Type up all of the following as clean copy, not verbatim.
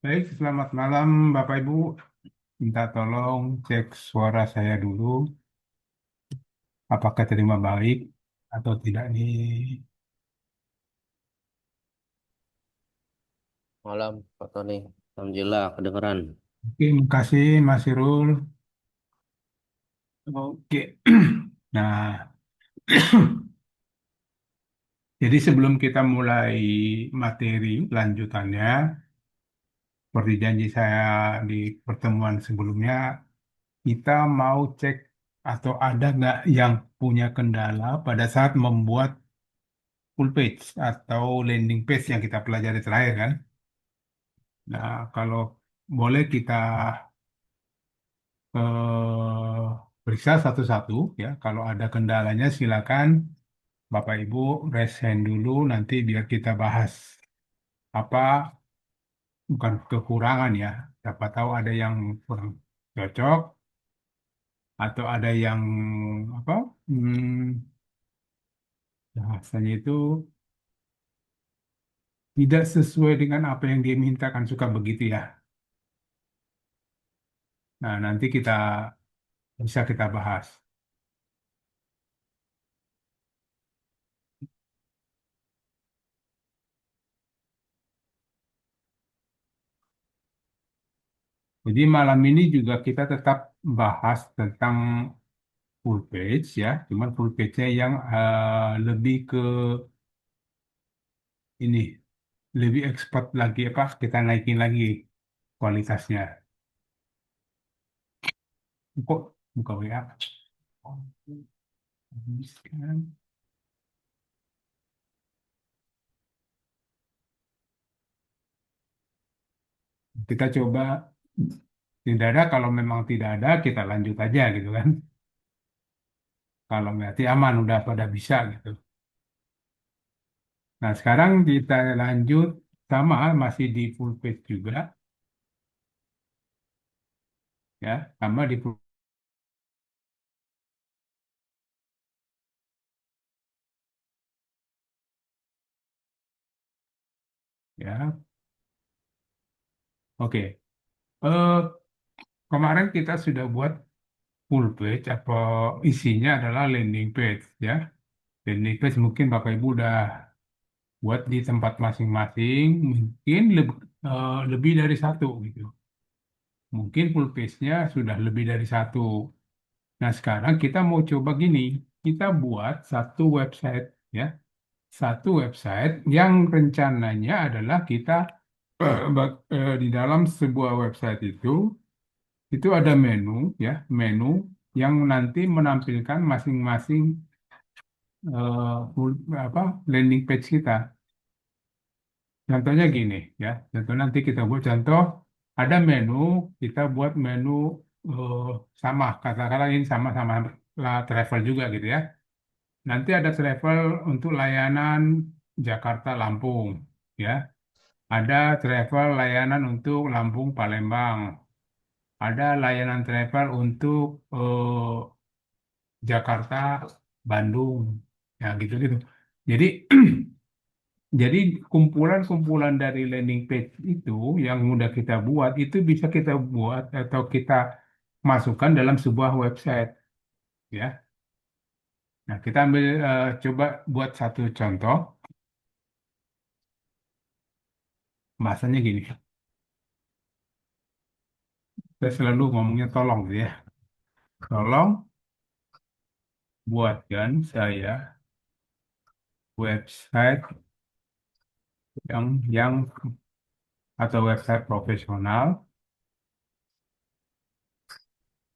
Baik, selamat malam Bapak Ibu. Minta tolong cek suara saya dulu. Apakah terima baik atau tidak nih? Malam, Pak Tony. Alhamdulillah, kedengeran. Oke, makasih Mas Irul. Oke. Nah, jadi sebelum kita mulai materi lanjutannya, seperti janji saya di pertemuan sebelumnya, kita mau cek atau ada nggak yang punya kendala pada saat membuat full page atau landing page yang kita pelajari terakhir kan? Nah, kalau boleh kita periksa satu-satu ya. Kalau ada kendalanya silakan Bapak Ibu raise hand dulu nanti biar kita bahas apa bukan kekurangan ya. Siapa tahu ada yang kurang cocok atau ada yang apa bahasanya itu tidak sesuai dengan apa yang dia mintakan suka begitu ya. Nah, nanti kita bisa kita bahas. Jadi malam ini juga kita tetap bahas tentang full page ya, cuman full page-nya yang lebih ke ini, lebih expert lagi apa, kita naikin lagi kualitasnya. Kok buka WA? Oh, habis kan. Kita coba tidak ada, kalau memang tidak ada kita lanjut aja gitu kan. Kalau berarti aman udah pada bisa gitu. Nah sekarang kita lanjut sama masih di full page juga ya, sama di full ya. Oke. Kemarin kita sudah buat full page apa isinya adalah landing page ya. Landing page mungkin Bapak Ibu udah buat di tempat masing-masing, mungkin lebih dari satu gitu. Mungkin full page-nya sudah lebih dari satu. Nah, sekarang kita mau coba gini, kita buat satu website ya, satu website yang rencananya adalah kita di dalam sebuah website itu ada menu ya, menu yang nanti menampilkan masing-masing apa landing page kita. Contohnya gini ya, contoh nanti kita buat contoh ada menu, kita buat menu eh, sama, katakanlah ini sama-sama lah travel juga gitu ya. Nanti ada travel untuk layanan Jakarta Lampung ya. Ada travel layanan untuk Lampung Palembang. Ada layanan travel untuk Jakarta, Bandung, ya gitu-gitu. Jadi, jadi kumpulan-kumpulan dari landing page itu yang mudah kita buat itu bisa kita buat atau kita masukkan dalam sebuah website, ya. Nah, kita ambil coba buat satu contoh. Bahasanya gini, saya selalu ngomongnya tolong gitu ya. Tolong buatkan saya website yang atau website profesional,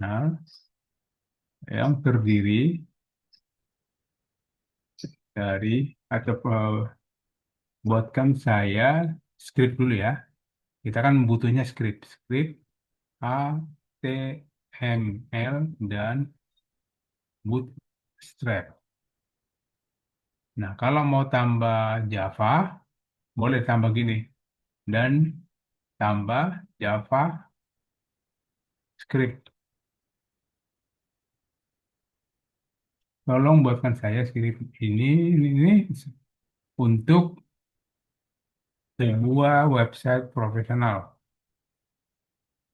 nah, yang terdiri dari atau buatkan saya script dulu ya. Kita kan butuhnya script, script HTML dan Bootstrap. Nah, kalau mau tambah Java, boleh tambah gini dan tambah JavaScript. Tolong buatkan saya script ini untuk sebuah website profesional.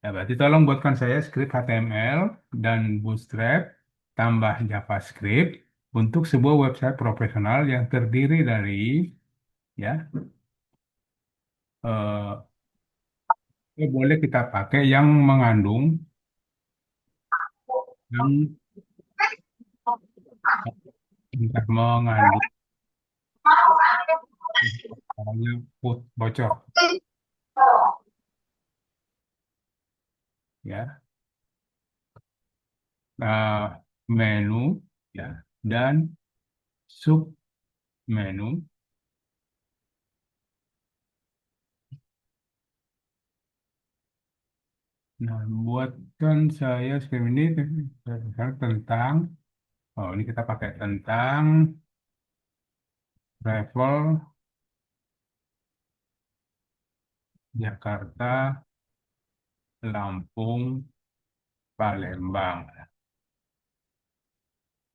Ya, berarti tolong buatkan saya script HTML dan Bootstrap tambah JavaScript untuk sebuah website profesional yang terdiri dari ya boleh kita pakai yang mengandung yang mengandung misalnya bocor ya. Menu ya dan sub menu. Nah, buatkan saya script ini tentang, oh ini kita pakai tentang travel Jakarta, Lampung, Palembang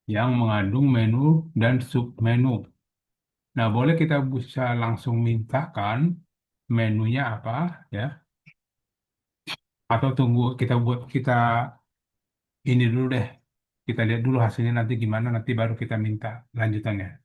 yang mengandung menu dan submenu. Nah, boleh kita bisa langsung mintakan menunya apa ya? Atau tunggu kita buat kita ini dulu deh. Kita lihat dulu hasilnya nanti gimana, nanti baru kita minta lanjutannya.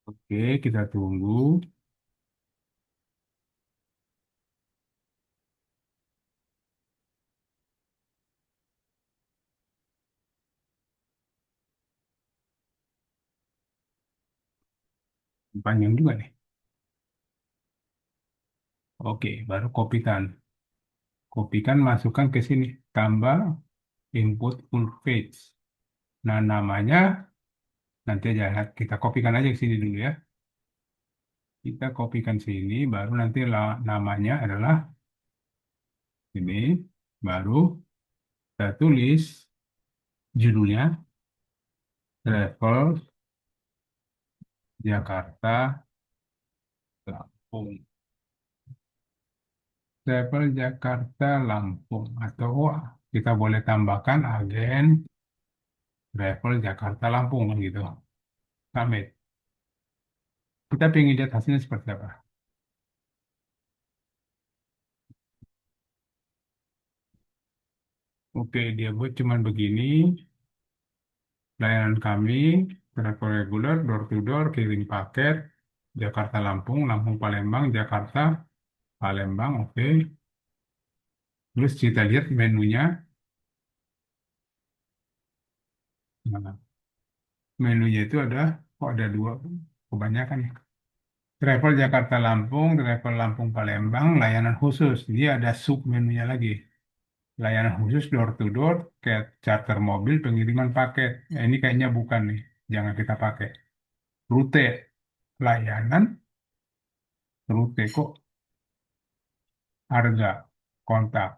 Oke, kita tunggu. Panjang juga nih. Oke, baru kopikan. Kopikan, masukkan ke sini. Tambah input full page. Nah, namanya nanti aja kita kopikan aja ke sini dulu ya. Kita kopikan sini, baru nanti namanya adalah ini. Baru kita tulis judulnya Travel Jakarta Lampung. Travel Jakarta Lampung atau kita boleh tambahkan agen Travel Jakarta Lampung gitu. Submit. Kita pengen lihat hasilnya seperti apa. Oke, dia buat cuman begini. Layanan kami, travel reguler, door to door, kirim paket, Jakarta Lampung, Lampung Palembang, Jakarta, Palembang, oke. Terus kita lihat menunya. Nah, menunya itu ada, kok ada dua, kebanyakan ya. Travel Jakarta Lampung, travel Lampung Palembang, layanan khusus. Dia ada sub menunya lagi. Layanan khusus door to door, kayak charter mobil, pengiriman paket. Ya, ini kayaknya bukan nih, jangan kita pakai. Rute, layanan, rute kok, harga, kontak.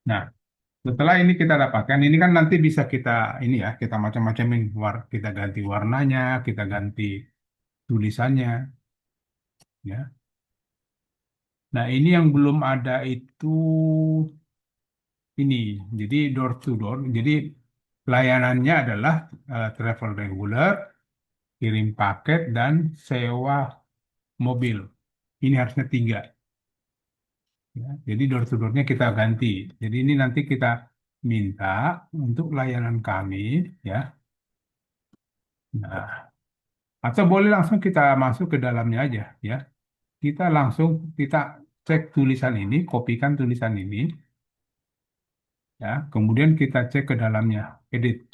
Nah, setelah ini kita dapatkan, ini kan nanti bisa kita ini ya, kita macam-macamin, kita ganti warnanya, kita ganti tulisannya, ya. Nah, ini yang belum ada itu ini. Jadi door to door. Jadi layanannya adalah travel reguler, kirim paket dan sewa mobil. Ini harusnya tiga. Ya. Jadi door to doornya kita ganti. Jadi ini nanti kita minta untuk layanan kami, ya. Nah, atau boleh langsung kita masuk ke dalamnya aja, ya. Kita cek tulisan ini, kopikan tulisan ini, ya. Kemudian kita cek ke dalamnya, edit.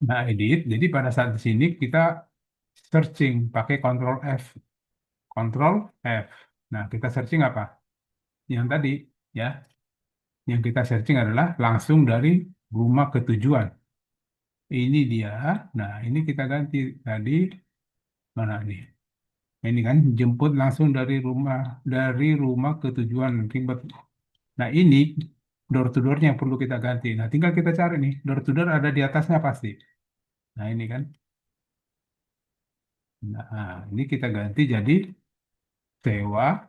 Nah, edit. Jadi pada saat di sini kita searching pakai Ctrl F, Ctrl F. Nah, kita searching apa? Yang tadi, ya. Yang kita searching adalah langsung dari rumah ke tujuan. Ini dia. Nah, ini kita ganti tadi mana nih? Ini kan jemput langsung dari rumah ke tujuan, ribet. Nah ini door to doornya yang perlu kita ganti. Nah tinggal kita cari nih, door to door ada di atasnya pasti. Nah ini kan, nah ini kita ganti jadi sewa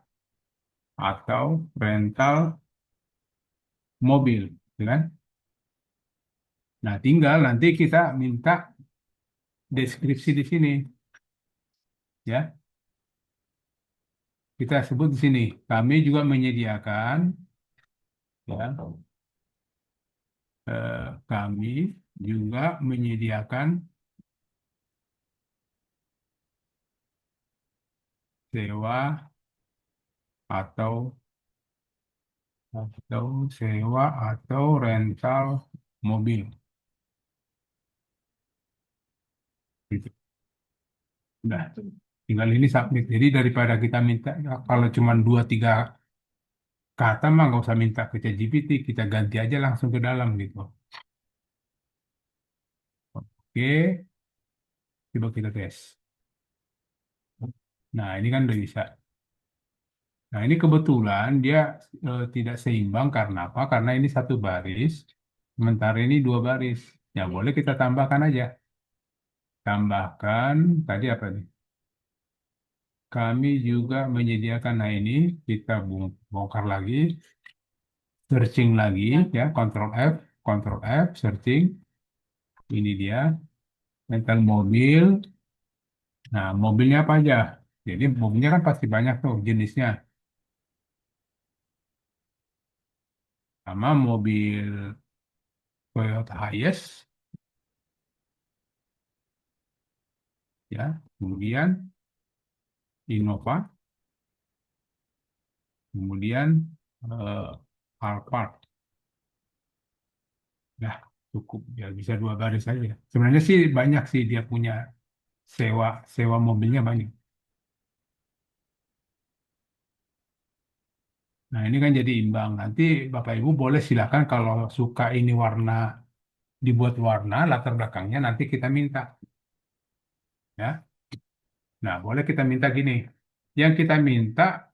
atau rental mobil, gitu kan? Nah tinggal nanti kita minta deskripsi di sini, ya. Kita sebut di sini, kami juga menyediakan, ya, kami juga menyediakan sewa atau sewa atau rental mobil. Gitu. Udah, tinggal ini submit. Jadi daripada kita minta, ya, kalau cuma dua tiga kata mah nggak usah minta ke ChatGPT, kita ganti aja langsung ke dalam gitu. Oke, coba kita tes. Nah, ini kan udah bisa. Nah, ini kebetulan dia tidak seimbang karena apa? Karena ini satu baris, sementara ini dua baris. Ya, boleh kita tambahkan aja. Tambahkan, tadi apa nih? Kami juga menyediakan, nah ini kita bongkar lagi, searching lagi, ya, Control F, searching. Ini dia, rental mobil. Nah, mobilnya apa aja? Jadi mobilnya kan pasti banyak tuh jenisnya. Sama mobil Toyota Hiace, ya. Kemudian Innova, kemudian eh, Alphard. Nah, cukup ya bisa dua baris saja. Sebenarnya sih banyak sih dia punya sewa sewa mobilnya banyak. Nah, ini kan jadi imbang. Nanti Bapak Ibu boleh silakan kalau suka ini warna dibuat warna latar belakangnya nanti kita minta, ya. Nah, boleh kita minta gini. Yang kita minta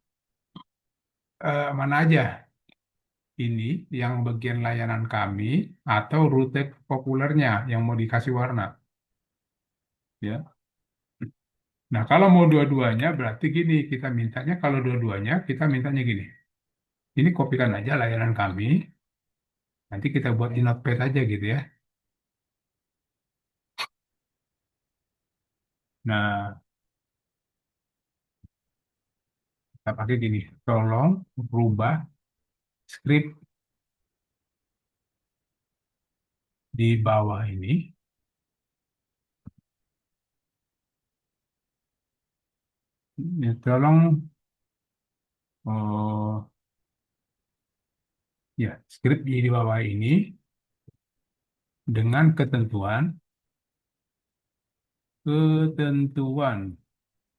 mana aja? Ini yang bagian layanan kami atau rute populernya yang mau dikasih warna, ya. Nah, kalau mau dua-duanya berarti gini, kita mintanya kalau dua-duanya kita mintanya gini. Ini kopikan aja layanan kami, nanti kita buat di notepad aja gitu ya. Nah, kita pakai gini, tolong rubah skrip di bawah ini. Ya, tolong oh, ya skrip di bawah ini dengan ketentuan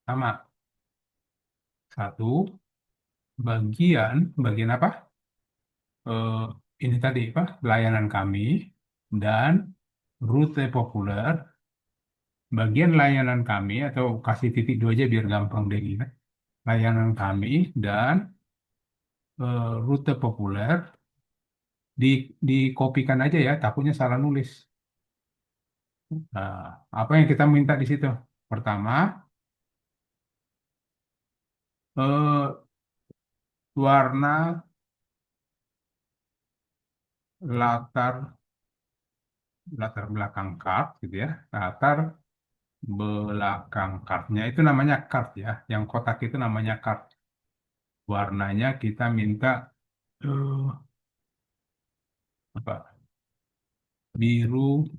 sama satu bagian apa? Eh, ini tadi apa? Layanan kami dan rute populer. Bagian layanan kami atau kasih titik dua aja biar gampang deh ingat. Layanan kami dan rute populer di dikopikan aja ya, takutnya salah nulis. Nah, apa yang kita minta di situ? Pertama, eh, warna latar latar belakang kart gitu ya. Latar belakang kartnya itu namanya kart ya. Yang kotak itu namanya kart. Warnanya kita minta eh, apa? Biru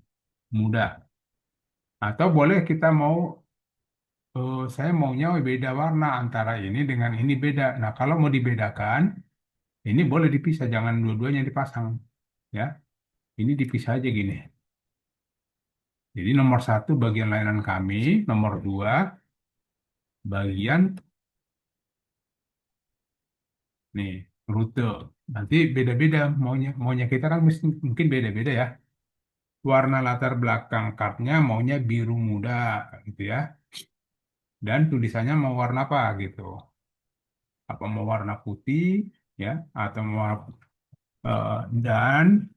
muda. Atau boleh kita mau saya maunya beda warna antara ini dengan ini beda. Nah, kalau mau dibedakan, ini boleh dipisah, jangan dua-duanya dipasang, ya. Ini dipisah aja gini. Jadi nomor satu bagian layanan kami, nomor dua bagian nih rute. Nanti beda-beda maunya maunya kita kan mungkin beda-beda ya. Warna latar belakang kartnya maunya biru muda gitu ya. Dan tulisannya mau warna apa gitu. Apa mau warna putih ya atau mau warna Dan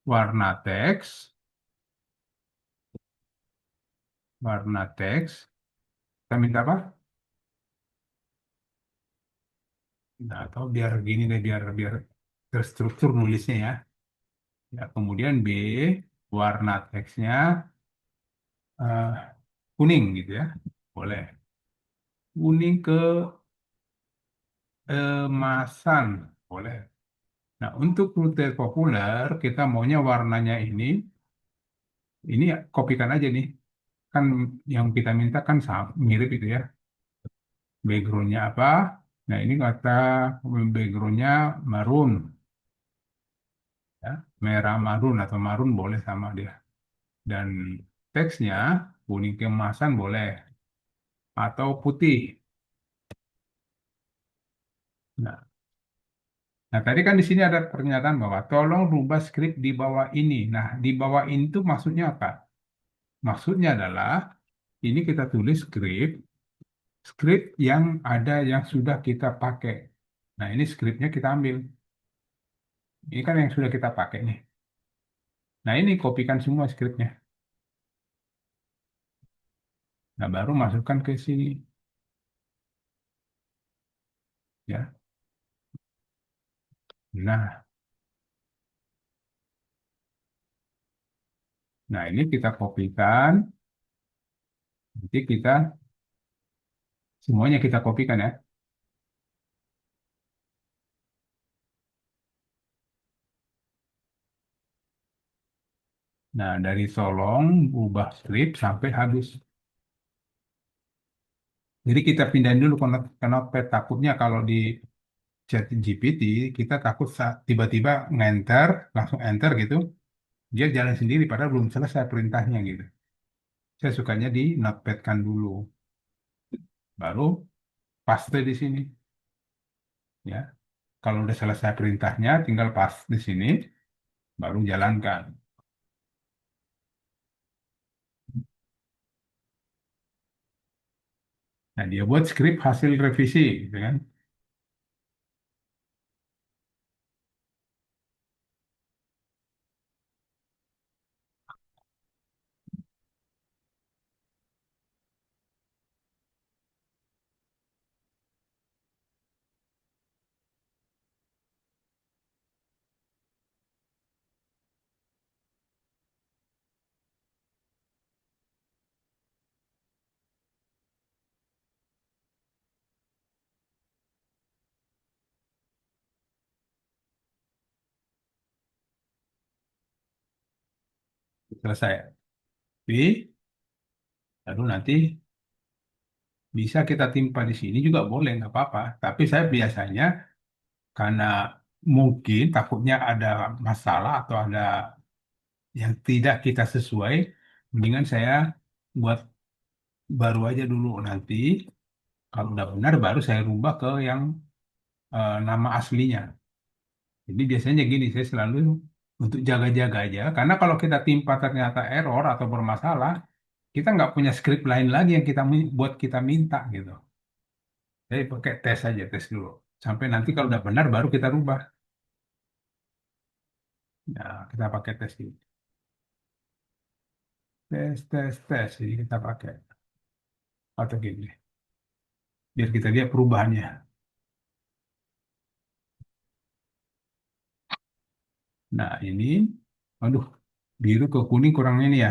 warna teks, warna teks, kita minta apa? Nah, atau biar gini deh, biar biar terstruktur nulisnya ya. Ya, kemudian B, warna teksnya eh, kuning gitu ya. Boleh. Kuning keemasan. Boleh. Nah, untuk rute populer, kita maunya warnanya ini ya, kopikan aja nih. Kan yang kita minta kan sama, mirip itu ya. Backgroundnya apa? Nah, ini kata backgroundnya marun, ya. Merah marun atau marun boleh sama dia. Dan teksnya kuning keemasan boleh atau putih. Nah, nah, tadi kan di sini ada pernyataan bahwa tolong rubah skrip di bawah ini. Nah, di bawah ini tuh maksudnya apa? Maksudnya adalah ini kita tulis skrip yang ada yang sudah kita pakai. Nah, ini skripnya kita ambil. Ini kan yang sudah kita pakai nih. Nah, ini kopikan semua skripnya. Nah, baru masukkan ke sini, ya. Nah, nah ini kita kopikan. Nanti kita semuanya kita kopikan ya. Nah, dari tolong ubah skrip sampai habis. Jadi kita pindahin dulu ke Notepad. Takutnya kalau di chat GPT, kita takut tiba-tiba ngenter, langsung enter gitu. Dia jalan sendiri padahal belum selesai perintahnya gitu. Saya sukanya di Notepad kan dulu. Baru paste di sini. Ya, kalau udah selesai perintahnya, tinggal pas di sini, baru jalankan. Nah, dia buat skrip hasil revisi, gitu kan? Selesai. Tapi, lalu nanti bisa kita timpa di sini juga boleh, nggak apa-apa. Tapi saya biasanya karena mungkin takutnya ada masalah atau ada yang tidak kita sesuai, mendingan saya buat baru aja dulu nanti. Kalau udah benar, baru saya rubah ke yang nama aslinya. Jadi biasanya gini, saya selalu untuk jaga-jaga aja. Karena kalau kita timpa ternyata error atau bermasalah, kita nggak punya skrip lain lagi yang buat kita minta gitu. Jadi pakai tes aja, tes dulu. Sampai nanti kalau udah benar, baru kita rubah. Nah, kita pakai tes dulu. Tes, tes, tes. Jadi kita pakai. Atau gini, biar kita lihat perubahannya. Nah, ini, aduh, biru ke kuning kurang ini ya.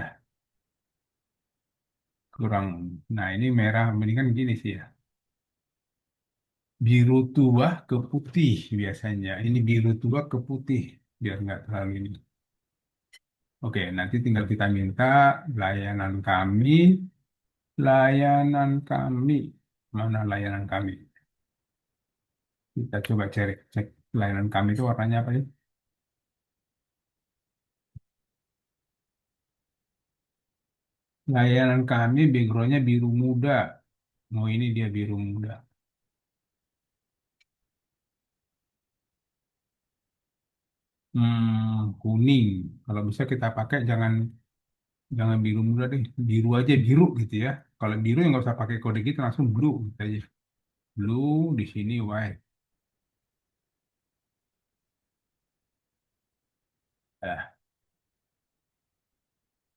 Kurang. Nah, ini merah. Mendingan gini sih ya. Biru tua ke putih biasanya. Ini biru tua ke putih. Biar nggak terlalu ini. Oke, nanti tinggal kita minta layanan kami. Layanan kami. Mana layanan kami? Kita coba cek, cek layanan kami itu warnanya apa ya? Layanan kami backgroundnya biru muda. Oh ini dia biru muda. Kuning. Kalau bisa kita pakai jangan biru muda deh. Biru aja biru gitu ya. Kalau biru ya nggak usah pakai kode gitu langsung blue gitu aja. Blue di sini white. Nah, ini. Oke, nanti tinggal kita minta layanan kami. Layanan kami backgroundnya biru muda. Oh ini dia biru muda. Kuning. Kalau bisa kita pakai jangan jangan biru muda deh. Biru aja biru gitu ya. Kalau biru ya nggak usah pakai kode gitu langsung blue gitu aja. Blue di sini white. Ya,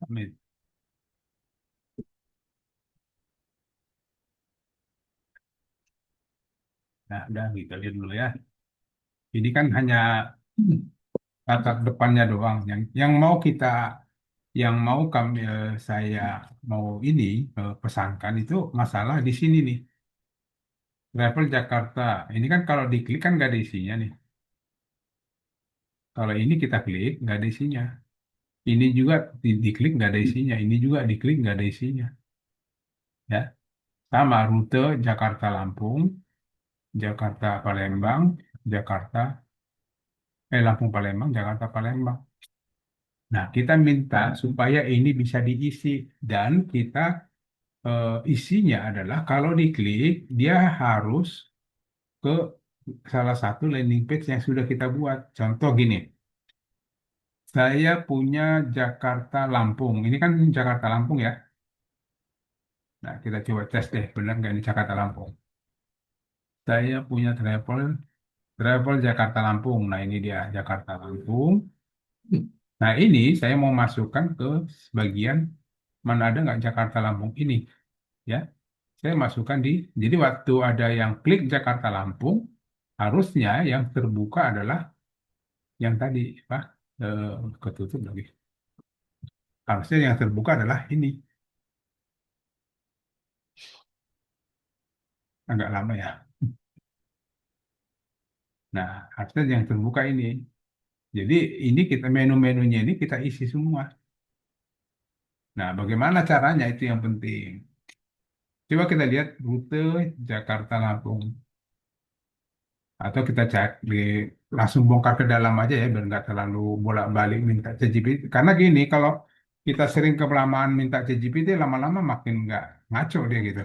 amin. Nah, udah kita lihat dulu ya. Ini kan hanya latar depannya doang. Yang mau saya mau ini pesankan itu masalah di sini nih. Travel Jakarta. Ini kan kalau diklik kan nggak ada isinya nih. Kalau ini kita klik nggak ada isinya. Ini juga diklik nggak ada isinya. Ini juga diklik nggak ada isinya. Ya, sama rute Jakarta Lampung, Jakarta Palembang, Jakarta Lampung Palembang, Jakarta Palembang. Nah, kita minta supaya ini bisa diisi dan kita isinya adalah kalau diklik dia harus ke salah satu landing page yang sudah kita buat. Contoh gini, saya punya Jakarta Lampung. Ini kan Jakarta Lampung ya. Nah, kita coba tes deh, benar nggak ini Jakarta Lampung. Saya punya travel Jakarta Lampung. Nah, ini dia Jakarta Lampung. Nah, ini saya mau masukkan ke bagian mana ada nggak Jakarta Lampung ini, ya. Saya masukkan jadi waktu ada yang klik Jakarta Lampung, harusnya yang terbuka adalah yang tadi, Pak, eh, ketutup lagi. Harusnya yang terbuka adalah ini. Agak lama ya. Nah, harusnya yang terbuka ini. Jadi ini kita menu-menunya ini kita isi semua. Nah, bagaimana caranya itu yang penting. Coba kita lihat rute Jakarta Lampung. Atau kita cek langsung bongkar ke dalam aja ya, biar nggak terlalu bolak-balik minta ChatGPT. Karena gini, kalau kita sering kelamaan minta ChatGPT, lama-lama makin nggak ngaco dia gitu.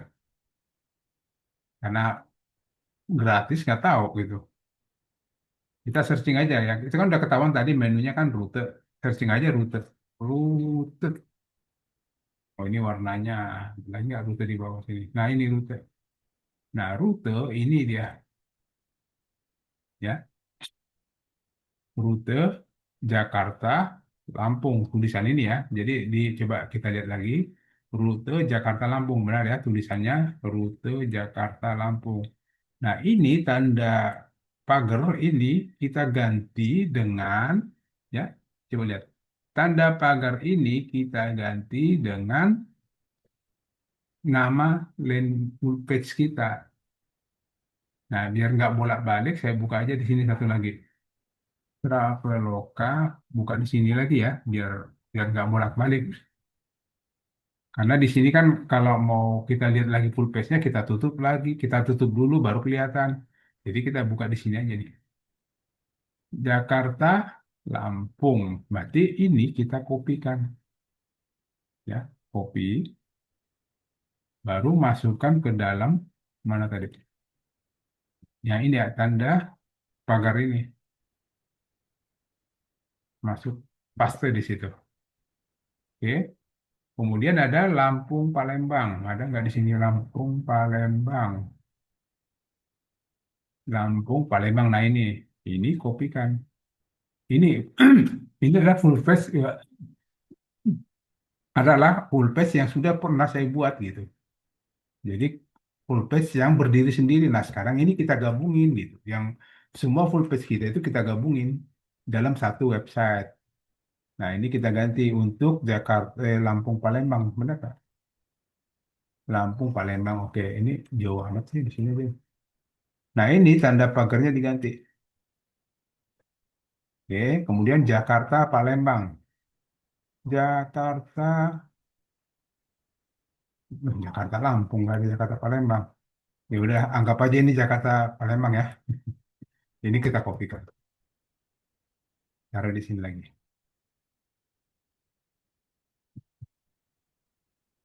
Karena gratis nggak tahu gitu. Kita searching aja ya. Itu kan udah ketahuan tadi menunya kan rute. Searching aja rute. Rute. Oh ini warnanya. Lagi nggak rute di bawah sini. Nah ini rute. Nah rute ini dia. Ya. Rute Jakarta Lampung tulisan ini ya. Jadi coba kita lihat lagi rute Jakarta Lampung benar ya tulisannya rute Jakarta Lampung. Nah ini tanda pagar ini kita ganti dengan ya coba lihat tanda pagar ini kita ganti dengan nama landing page kita. Nah biar nggak bolak-balik saya buka aja di sini satu lagi. Traveloka buka di sini lagi ya biar biar nggak bolak-balik karena di sini kan kalau mau kita lihat lagi full page-nya kita tutup lagi kita tutup dulu baru kelihatan jadi kita buka di sini aja nih Jakarta Lampung berarti ini kita kopikan ya copy baru masukkan ke dalam mana tadi yang ini ya tanda pagar ini masuk paste di situ oke. Kemudian ada Lampung Palembang. Ada nggak di sini Lampung Palembang? Lampung Palembang. Nah ini kopikan. Ini ini adalah full page ya, adalah full page yang sudah pernah saya buat gitu. Jadi full page yang berdiri sendiri. Nah sekarang ini kita gabungin gitu. Yang semua full page kita itu kita gabungin dalam satu website. Nah ini kita ganti untuk Jakarta, Lampung Palembang, benar Pak? Lampung Palembang. Oke, ini jauh amat sih di sini. Deh. Nah ini tanda pagarnya diganti. Oke, kemudian Jakarta, Palembang. Jakarta, Jakarta Lampung, nggak ada Jakarta Palembang. Ya udah, anggap aja ini Jakarta Palembang ya. Ini kita kopikan, taruh di sini lagi.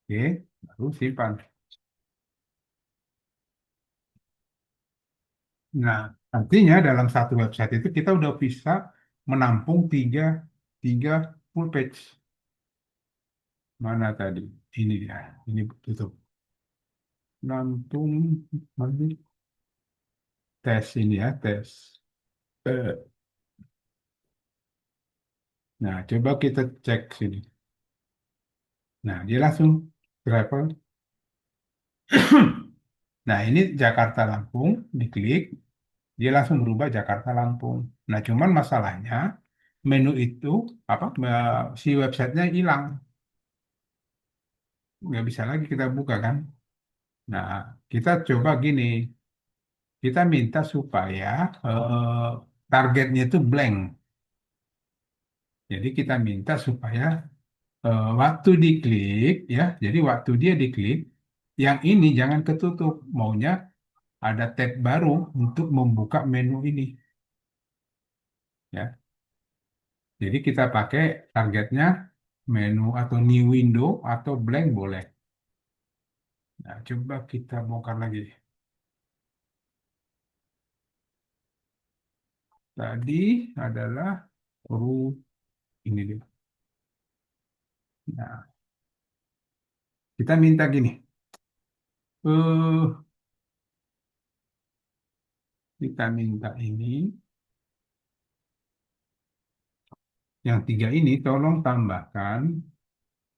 Oke, baru simpan. Nah, artinya dalam satu website itu kita udah bisa menampung tiga full page. Mana tadi? Ini dia, ini tutup. Nampung, nanti tes ini ya, tes. Eh, Nah, coba kita cek sini. Nah, dia langsung travel. Nah, ini Jakarta Lampung, diklik, dia langsung berubah Jakarta Lampung. Nah, cuman masalahnya menu itu apa si websitenya hilang, nggak bisa lagi kita buka kan. Nah, kita coba gini, kita minta supaya eh, targetnya itu blank. Jadi kita minta supaya waktu diklik ya, jadi waktu dia diklik, yang ini jangan ketutup, maunya ada tab baru untuk membuka menu ini ya. Jadi kita pakai targetnya menu atau new window atau blank boleh. Nah, coba kita bongkar lagi. Tadi adalah huruf ini dia. Nah, kita minta gini. Eh, kita minta ini, yang tiga ini tolong tambahkan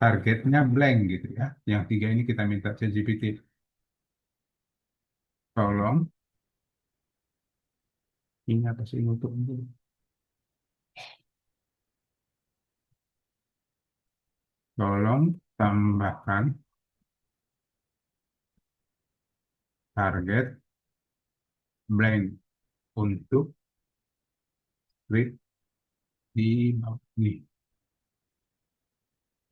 targetnya blank gitu ya. Yang tiga ini kita minta ChatGPT. Tolong, ini apa sih untuk itu? Tolong tambahkan target blank untuk script di bawah ini.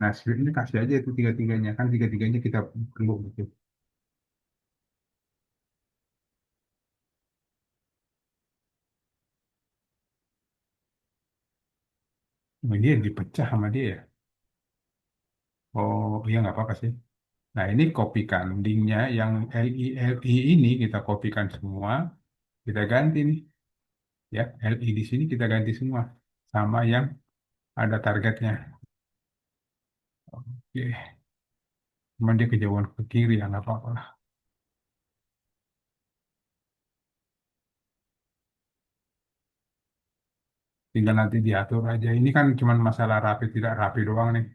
Nah, scriptnya kasih aja itu tiga-tiganya. Kan tiga-tiganya kita perlu gitu. Oh, ini dipecah sama dia ya. Oh, iya nggak apa-apa sih. Nah, ini kopikan linknya yang LI ini kita kopikan semua. Kita ganti nih. Ya, LI di sini kita ganti semua. Sama yang ada targetnya. Oke. Cuman dia kejauhan ke kiri ya nggak apa-apa lah. Tinggal nanti diatur aja. Ini kan cuma masalah rapi tidak rapi doang nih.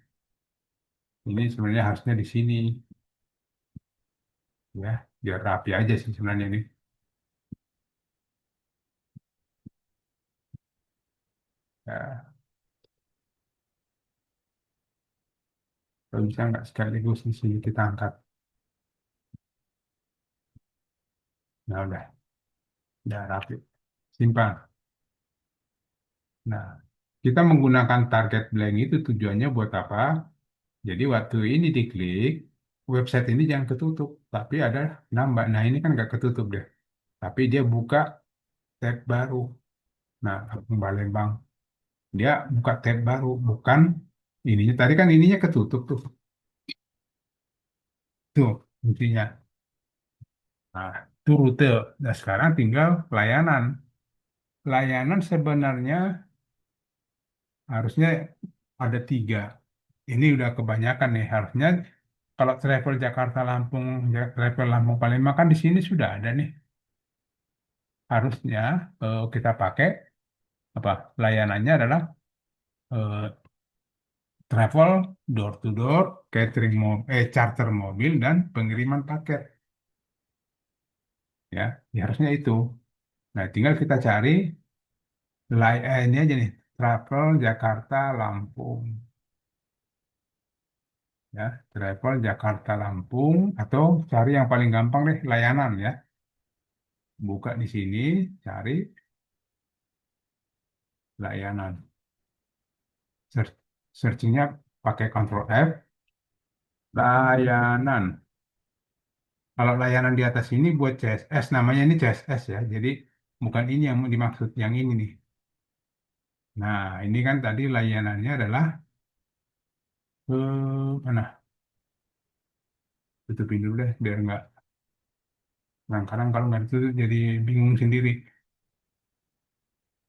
Ini sebenarnya harusnya di sini ya. Biar rapi aja sih sebenarnya ini. Ya, kalau bisa nggak sekaligus di sini kita angkat. Nah udah rapi. Simpan. Nah, kita menggunakan target blank itu tujuannya buat apa? Jadi waktu ini diklik, website ini jangan ketutup, tapi ada nambah. Nah ini kan nggak ketutup deh, tapi dia buka tab baru. Nah, Palembang, dia buka tab baru, bukan ininya. Tadi kan ininya ketutup tuh intinya. Nah, itu rute. Nah, sekarang tinggal layanan. Layanan sebenarnya harusnya ada tiga. Ini udah kebanyakan nih. Harusnya kalau travel Jakarta Lampung, travel Lampung Palembang kan di sini sudah ada nih. Harusnya kita pakai apa? Layanannya adalah eh, travel door to door, charter mobil dan pengiriman paket ya. Ya harusnya itu. Nah, tinggal kita cari ini aja nih, travel Jakarta Lampung ya, travel Jakarta Lampung atau cari yang paling gampang deh layanan ya. Buka di sini, cari layanan. Search, searchingnya pakai Ctrl F, layanan. Kalau layanan di atas ini buat CSS, namanya ini CSS ya. Jadi bukan ini yang dimaksud, yang ini nih. Nah, ini kan tadi layanannya adalah mana? Tutupin dulu deh, biar nggak kadang-kadang kalau nggak ditutup jadi bingung sendiri.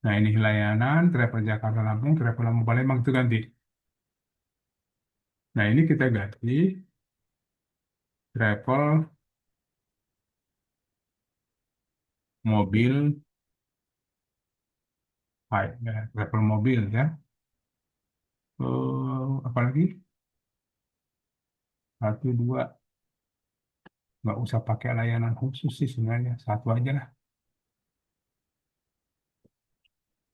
Nah, ini layanan travel Jakarta Lampung, travel Lampung Palembang itu ganti. Nah, ini kita ganti travel mobil, travel mobil ya. Apalagi satu dua, nggak usah pakai layanan khusus sih sebenarnya, satu aja lah.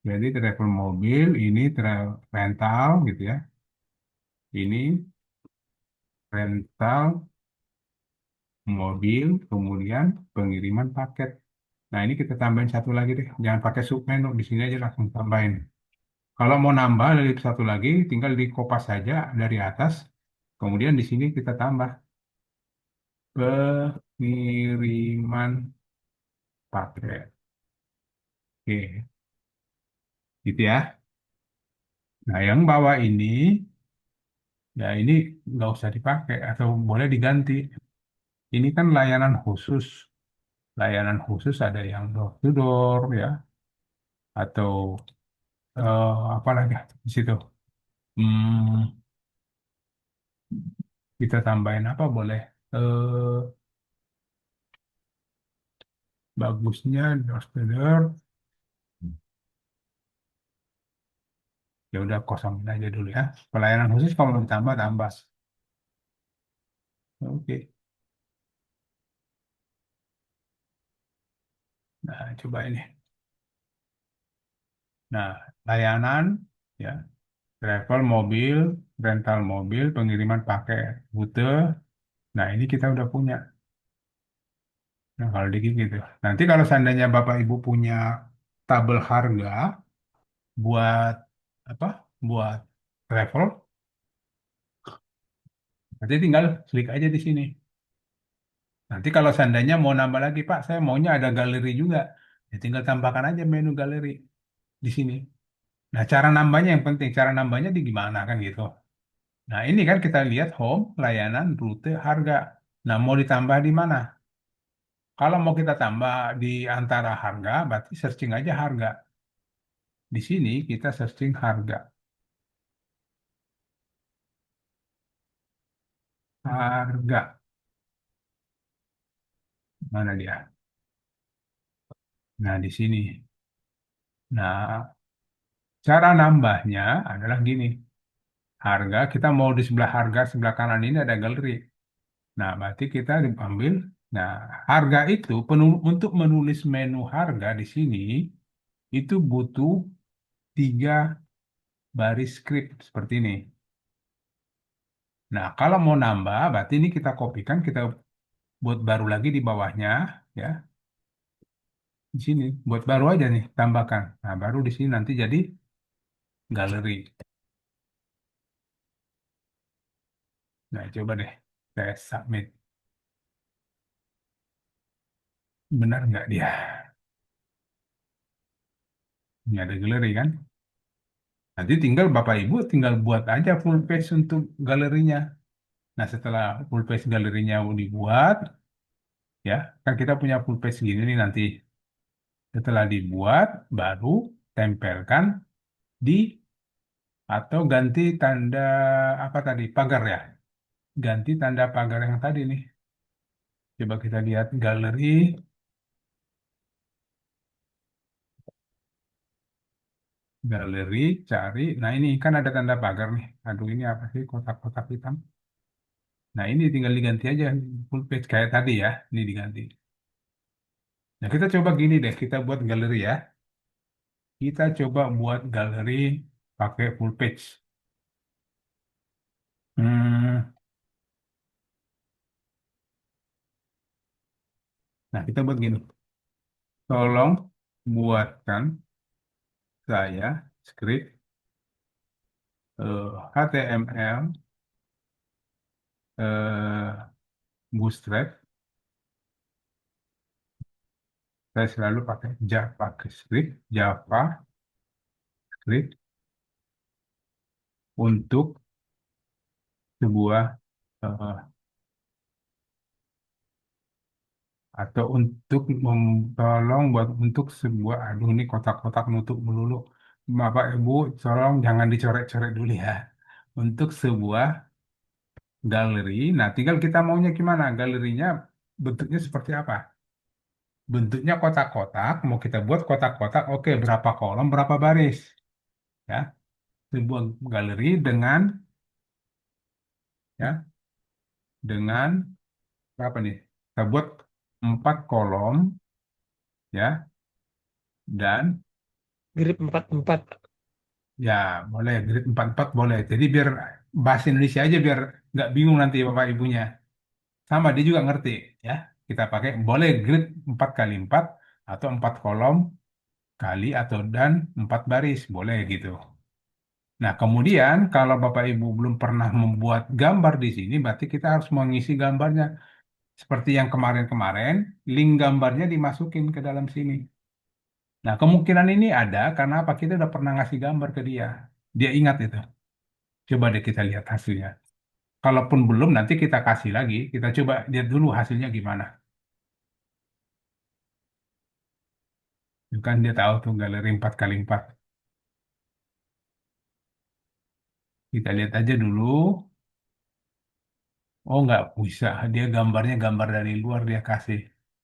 Jadi travel mobil ini rental gitu ya. Ini rental mobil, kemudian pengiriman paket. Nah, ini kita tambahin satu lagi deh. Jangan pakai submenu, di sini aja langsung tambahin. Kalau mau nambah dari satu lagi, tinggal di kopas saja dari atas. Kemudian di sini kita tambah pengiriman paket. Oke, gitu ya. Nah, yang bawah ini, ya ini nggak usah dipakai atau boleh diganti. Ini kan layanan khusus. Layanan khusus ada yang door to door ya, atau apa lagi di situ. Hmm, kita tambahin apa boleh? Eh, Bagusnya door to door. Ya udah kosongin aja dulu ya. Pelayanan khusus kalau mau ditambah tambah. Oke. Nah, coba ini. Nah, layanan ya, travel mobil, rental mobil, pengiriman pakai rute. Nah, ini kita udah punya. Nah, kalau dikit gitu. Nanti kalau seandainya Bapak Ibu punya tabel harga buat apa? Buat travel, nanti tinggal klik aja di sini. Nanti kalau seandainya mau nambah lagi, Pak, saya maunya ada galeri juga. Ya tinggal tambahkan aja menu galeri di sini. Nah, cara nambahnya yang penting. Cara nambahnya di gimana kan gitu. Nah, ini kan kita lihat home, layanan, rute, harga. Nah, mau ditambah di mana? Kalau mau kita tambah di antara harga, berarti searching aja harga. Di sini kita searching harga. Harga. Mana dia? Nah, di sini. Nah, cara nambahnya adalah gini. Harga, kita mau di sebelah harga, sebelah kanan ini ada galeri. Nah, berarti kita ambil. Nah, harga itu untuk menulis menu harga di sini itu butuh 3 baris script seperti ini. Nah, kalau mau nambah, berarti ini kita kopikan, kita buat baru lagi di bawahnya, ya, di sini, buat baru aja nih, tambahkan. Nah, baru di sini nanti jadi galeri. Nah, coba deh, saya submit. Benar nggak dia? Ini ada galeri kan? Nanti tinggal Bapak Ibu tinggal buat aja full page untuk galerinya. Nah, setelah full page galerinya dibuat, ya, kan kita punya full page gini nih nanti. Setelah dibuat, baru tempelkan di atau ganti tanda apa tadi pagar ya, ganti tanda pagar yang tadi nih. Coba kita lihat galeri, galeri, cari. Nah ini kan ada tanda pagar nih. Aduh ini apa sih kotak-kotak hitam? Nah ini tinggal diganti aja full page kayak tadi ya. Ini diganti. Nah kita coba gini deh, kita buat galeri ya. Kita coba buat galeri pakai full page. Hmm, nah kita buat gini. Tolong buatkan saya script HTML Bootstrap. Saya selalu pakai JavaScript untuk sebuah eh, atau untuk tolong buat untuk sebuah aduh ini kotak-kotak nutup melulu. Bapak Ibu tolong jangan dicoret-coret dulu ya. Untuk sebuah galeri, nah tinggal kita maunya gimana? Galerinya bentuknya seperti apa? Bentuknya kotak-kotak, mau kita buat kotak-kotak, oke berapa kolom, berapa baris, ya. sebuah galeri dengan ya dengan apa nih? Kita buat 4 kolom ya dan Grip 44. ya boleh grid 44 boleh. Jadi biar bahasa Indonesia aja biar nggak bingung nanti bapak ibunya. Sama dia juga ngerti ya. Kita pakai boleh grid 4x4 atau 4 kolom kali atau dan 4 baris boleh gitu. Nah, kemudian kalau Bapak Ibu belum pernah membuat gambar di sini, berarti kita harus mengisi gambarnya. Seperti yang kemarin-kemarin, link gambarnya dimasukin ke dalam sini. Nah, kemungkinan ini ada karena apa? Kita udah pernah ngasih gambar ke dia. Dia ingat itu. Coba deh kita lihat hasilnya. Kalaupun belum, nanti kita kasih lagi. Kita coba lihat dulu hasilnya gimana. Itu kan dia tahu tuh galeri 4x4. Kita lihat aja dulu. Oh, nggak bisa. Dia gambarnya gambar dari luar dia kasih.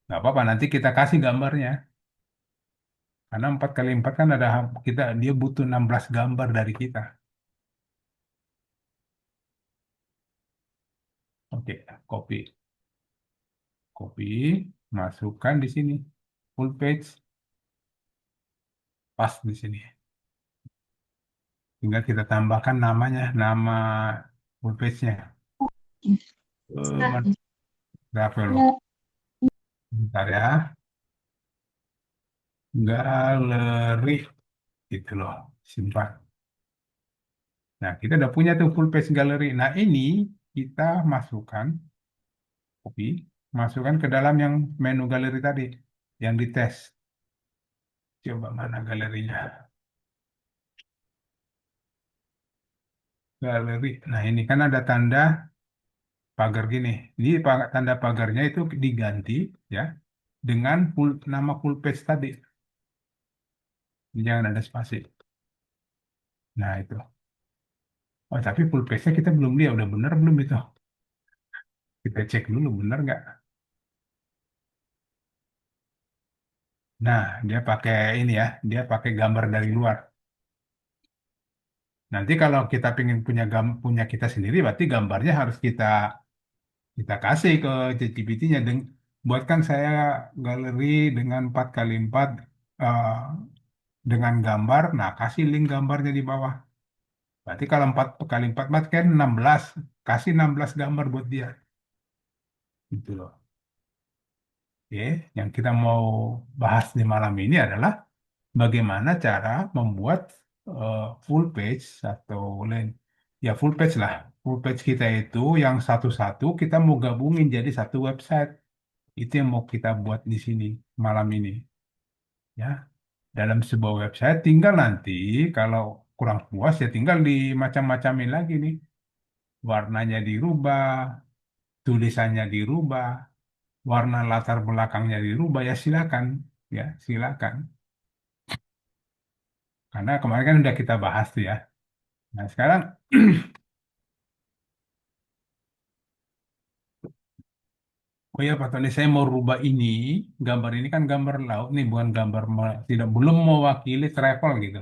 Nggak apa-apa, nanti kita kasih gambarnya. Karena 4x4 kan ada kita dia butuh 16 gambar dari kita. Oke, copy, copy, masukkan di sini. Full page, pas di sini. Tinggal kita tambahkan namanya, nama full page-nya. Mana berapa loh? Bentar ya. Galeri, gitu loh. Simpan. Nah, kita udah punya tuh full page galeri. Nah, ini kita masukkan, copy, masukkan ke dalam yang menu galeri tadi, yang dites. Coba mana galerinya? Galeri. Nah, ini kan ada tanda pagar gini. Ini tanda pagarnya itu diganti ya dengan nama full page tadi. Jangan ada spasi. Nah, itu. Oh, tapi full page-nya kita belum lihat. Udah bener belum itu? Kita cek dulu bener nggak? Nah, dia pakai ini ya. Dia pakai gambar dari luar. Nanti kalau kita pengen punya kita sendiri, berarti gambarnya harus kita kasih ke ChatGPT-nya. Buatkan saya galeri dengan 4x4 eh, dengan gambar. Nah, kasih link gambarnya di bawah. Berarti kalau 4x4 kan 16. Kasih 16 gambar buat dia. Gitu loh. Oke, yang kita mau bahas di malam ini adalah bagaimana cara membuat full page atau ya full page lah. Full page kita itu yang satu-satu kita mau gabungin jadi satu website. Itu yang mau kita buat di sini malam ini. Ya, dalam sebuah website tinggal nanti kalau kurang puas ya tinggal dimacam-macamin lagi nih. Warnanya dirubah, tulisannya dirubah, warna latar belakangnya dirubah ya silakan. Ya, silakan. Karena kemarin kan udah kita bahas tuh ya. Nah, sekarang oh ya Pak Tony, saya mau rubah ini. Gambar ini kan gambar laut nih, bukan gambar tidak belum mewakili travel gitu.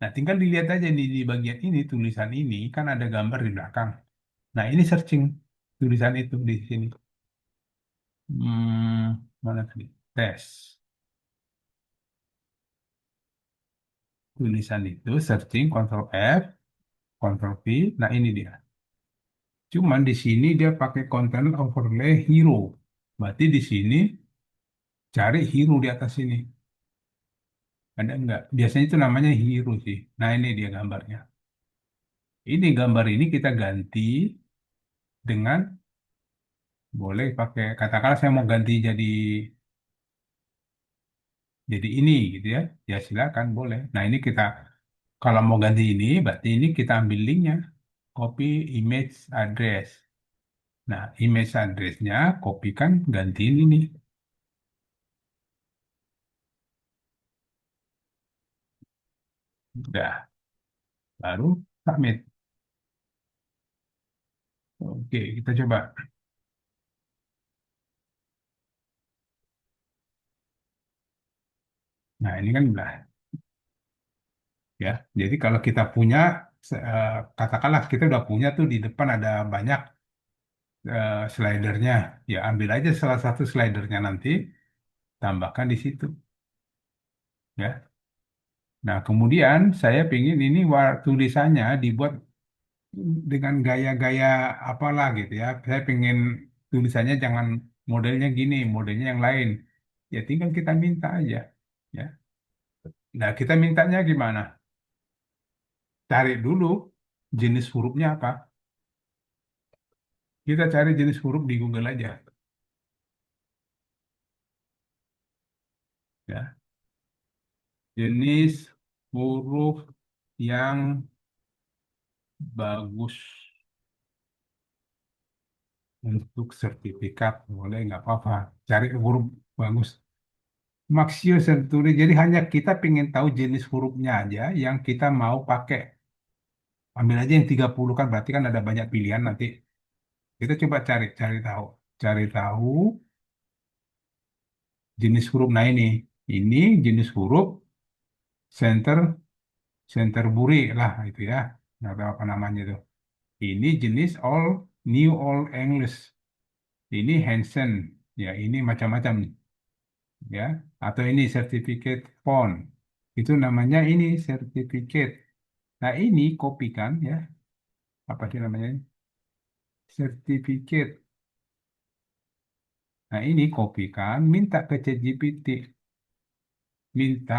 Nah, tinggal dilihat aja di bagian ini tulisan ini kan ada gambar di belakang. Nah, ini searching tulisan itu di sini. Mana tadi? Tes. Tulisan itu searching Ctrl F, Ctrl V. Nah, ini dia. Cuman di sini dia pakai content overlay hero. Berarti di sini cari hero di atas sini. Ada enggak? Biasanya itu namanya hero sih. Nah, ini dia gambarnya. Ini gambar ini kita ganti dengan boleh pakai katakanlah saya mau ganti jadi ini gitu ya. Ya silakan boleh. Nah, ini kita kalau mau ganti ini berarti ini kita ambil linknya, copy image address. Nah, image addressnya kopikan gantiin ini. Udah, baru submit. Oke, kita coba. Nah, ini kan udah. ya. Jadi kalau kita punya, katakanlah kita udah punya tuh di depan ada banyak slidernya, ya ambil aja salah satu slidernya nanti, tambahkan di situ, ya. Nah, kemudian saya pingin ini tulisannya dibuat dengan gaya-gaya apalah gitu ya. Saya pengen tulisannya jangan modelnya gini, modelnya yang lain. Ya tinggal kita minta aja, ya. Nah, kita mintanya gimana? Cari dulu jenis hurufnya apa. Kita cari jenis huruf di Google aja, ya. Jenis huruf yang bagus untuk sertifikat, boleh nggak apa-apa. Cari huruf bagus. Maksio Century. Jadi hanya kita pengen tahu jenis hurufnya aja yang kita mau pakai. Ambil aja yang 30 kan berarti kan ada banyak pilihan nanti. Kita coba cari tahu. Cari tahu jenis huruf. Nah ini jenis huruf center Centerbury lah itu ya. Nggak tahu apa namanya itu. Ini jenis New Old English. Ini Hansen. Ya ini macam-macam ya. Atau ini certificate font. Itu namanya ini certificate. Nah ini kopikan ya. Apa sih namanya? Certificate. Nah ini kopikan, minta ke ChatGPT. Minta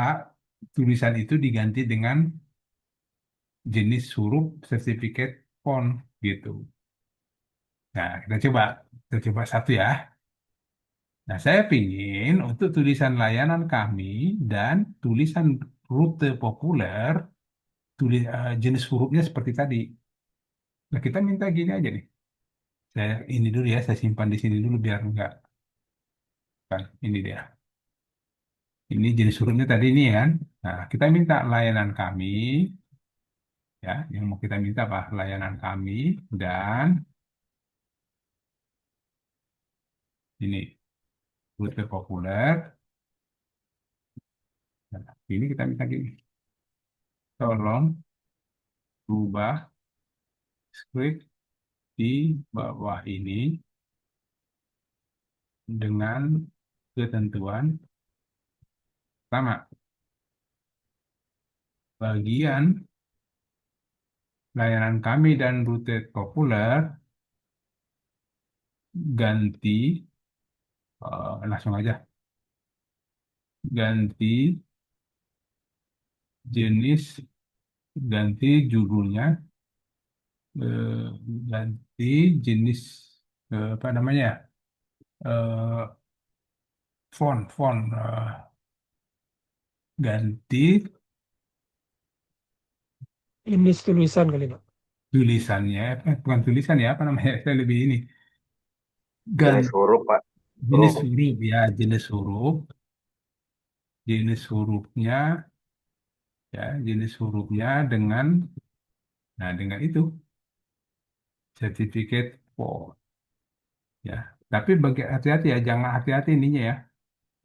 tulisan itu diganti dengan jenis huruf certificate font gitu. Nah kita coba satu ya. Nah saya pingin untuk tulisan layanan kami dan tulisan rute populer, jenis hurufnya seperti tadi. Nah kita minta gini aja nih. Saya ini dulu ya, saya simpan di sini dulu biar enggak kan. Ini dia. Ini jenis hurufnya tadi ini kan. Nah, kita minta layanan kami, ya, yang mau kita minta apa? Layanan kami dan ini rute populer. Nah, ini kita minta gini, tolong rubah skrip di bawah ini dengan ketentuan sama. Bagian layanan kami dan rute populer ganti, langsung aja ganti jenis, ganti judulnya, eh, ganti jenis, apa namanya, eh, font ganti Ini tulisan kali Pak. tulisannya, bukan tulisan ya, apa namanya, saya lebih ini, Jenis ganti huruf, Pak. jenis Huruf. huruf ya, jenis hurufnya, ya, jenis hurufnya dengan, nah dengan itu sertifikat font, ya. Tapi bagi hati-hati ya, jangan hati-hati ininya ya.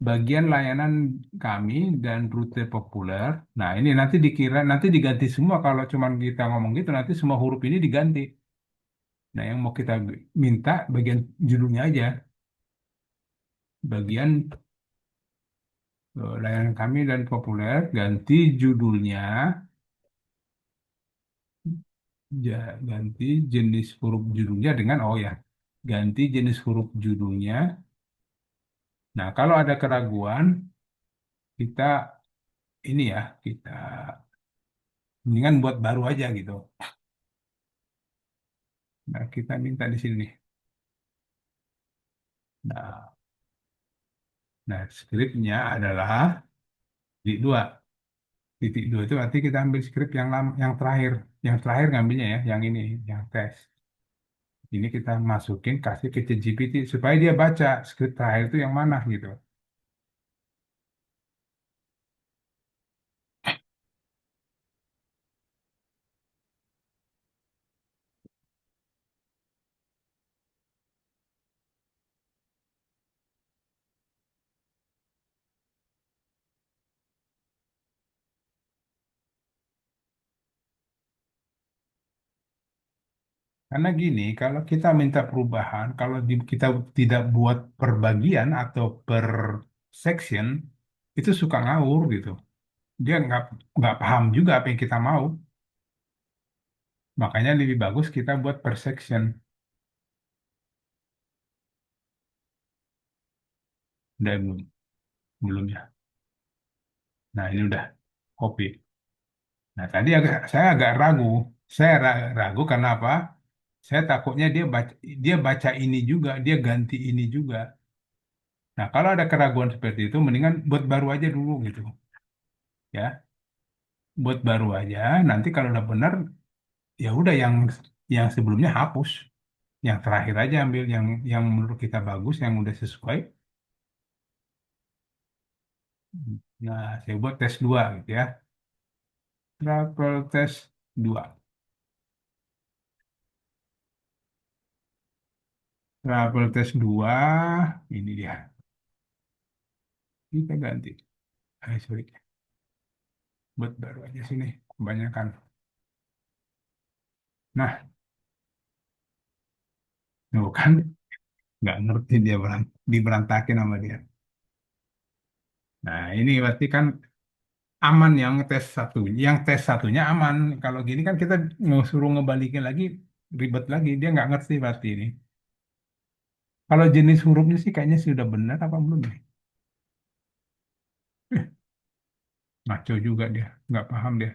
Bagian layanan kami dan rute populer. Nah, ini nanti dikira nanti diganti semua kalau cuman kita ngomong gitu nanti semua huruf ini diganti. Nah, yang mau kita minta bagian judulnya aja. Bagian layanan kami dan populer ganti judulnya, ganti jenis huruf judulnya dengan oh ya, ganti jenis huruf judulnya. Nah, kalau ada keraguan kita ini ya, kita mendingan buat baru aja gitu. Nah, kita minta di sini nih. Nah, Nah, skripnya adalah titik dua. Titik dua itu nanti kita ambil skrip yang yang terakhir. Yang terakhir ngambilnya ya, yang ini, yang tes. Ini kita masukin, kasih ke ChatGPT supaya dia baca skrip terakhir itu yang mana gitu. Karena gini, kalau kita minta perubahan, kalau kita tidak buat per bagian atau per section, itu suka ngawur gitu. Dia nggak paham juga apa yang kita mau. Makanya lebih bagus kita buat per section. Udah belum? Belum ya. Nah ini udah copy. Nah tadi saya agak ragu. Saya ragu karena apa? Saya takutnya dia baca ini juga, dia ganti ini juga. Nah kalau ada keraguan seperti itu, mendingan buat baru aja dulu gitu, ya. Buat baru aja. Nanti kalau udah benar, ya udah yang sebelumnya hapus. Yang terakhir aja ambil yang menurut kita bagus, yang udah sesuai. Nah saya buat tes 2 gitu ya. Travel test 2. Travel test 2 ini dia. Kita ganti. Sorry. Buat baru aja sini. Kebanyakan. Nah, tuh kan nggak ngerti dia diberantakin sama dia. Nah, ini berarti kan aman yang tes satu. Yang tes satunya aman. Kalau gini kan kita suruh ngebalikin lagi, ribet lagi. Dia nggak ngerti berarti ini. Kalau jenis hurufnya sih kayaknya sih udah benar apa belum nih? Eh, Ngaco juga dia. Nggak paham dia.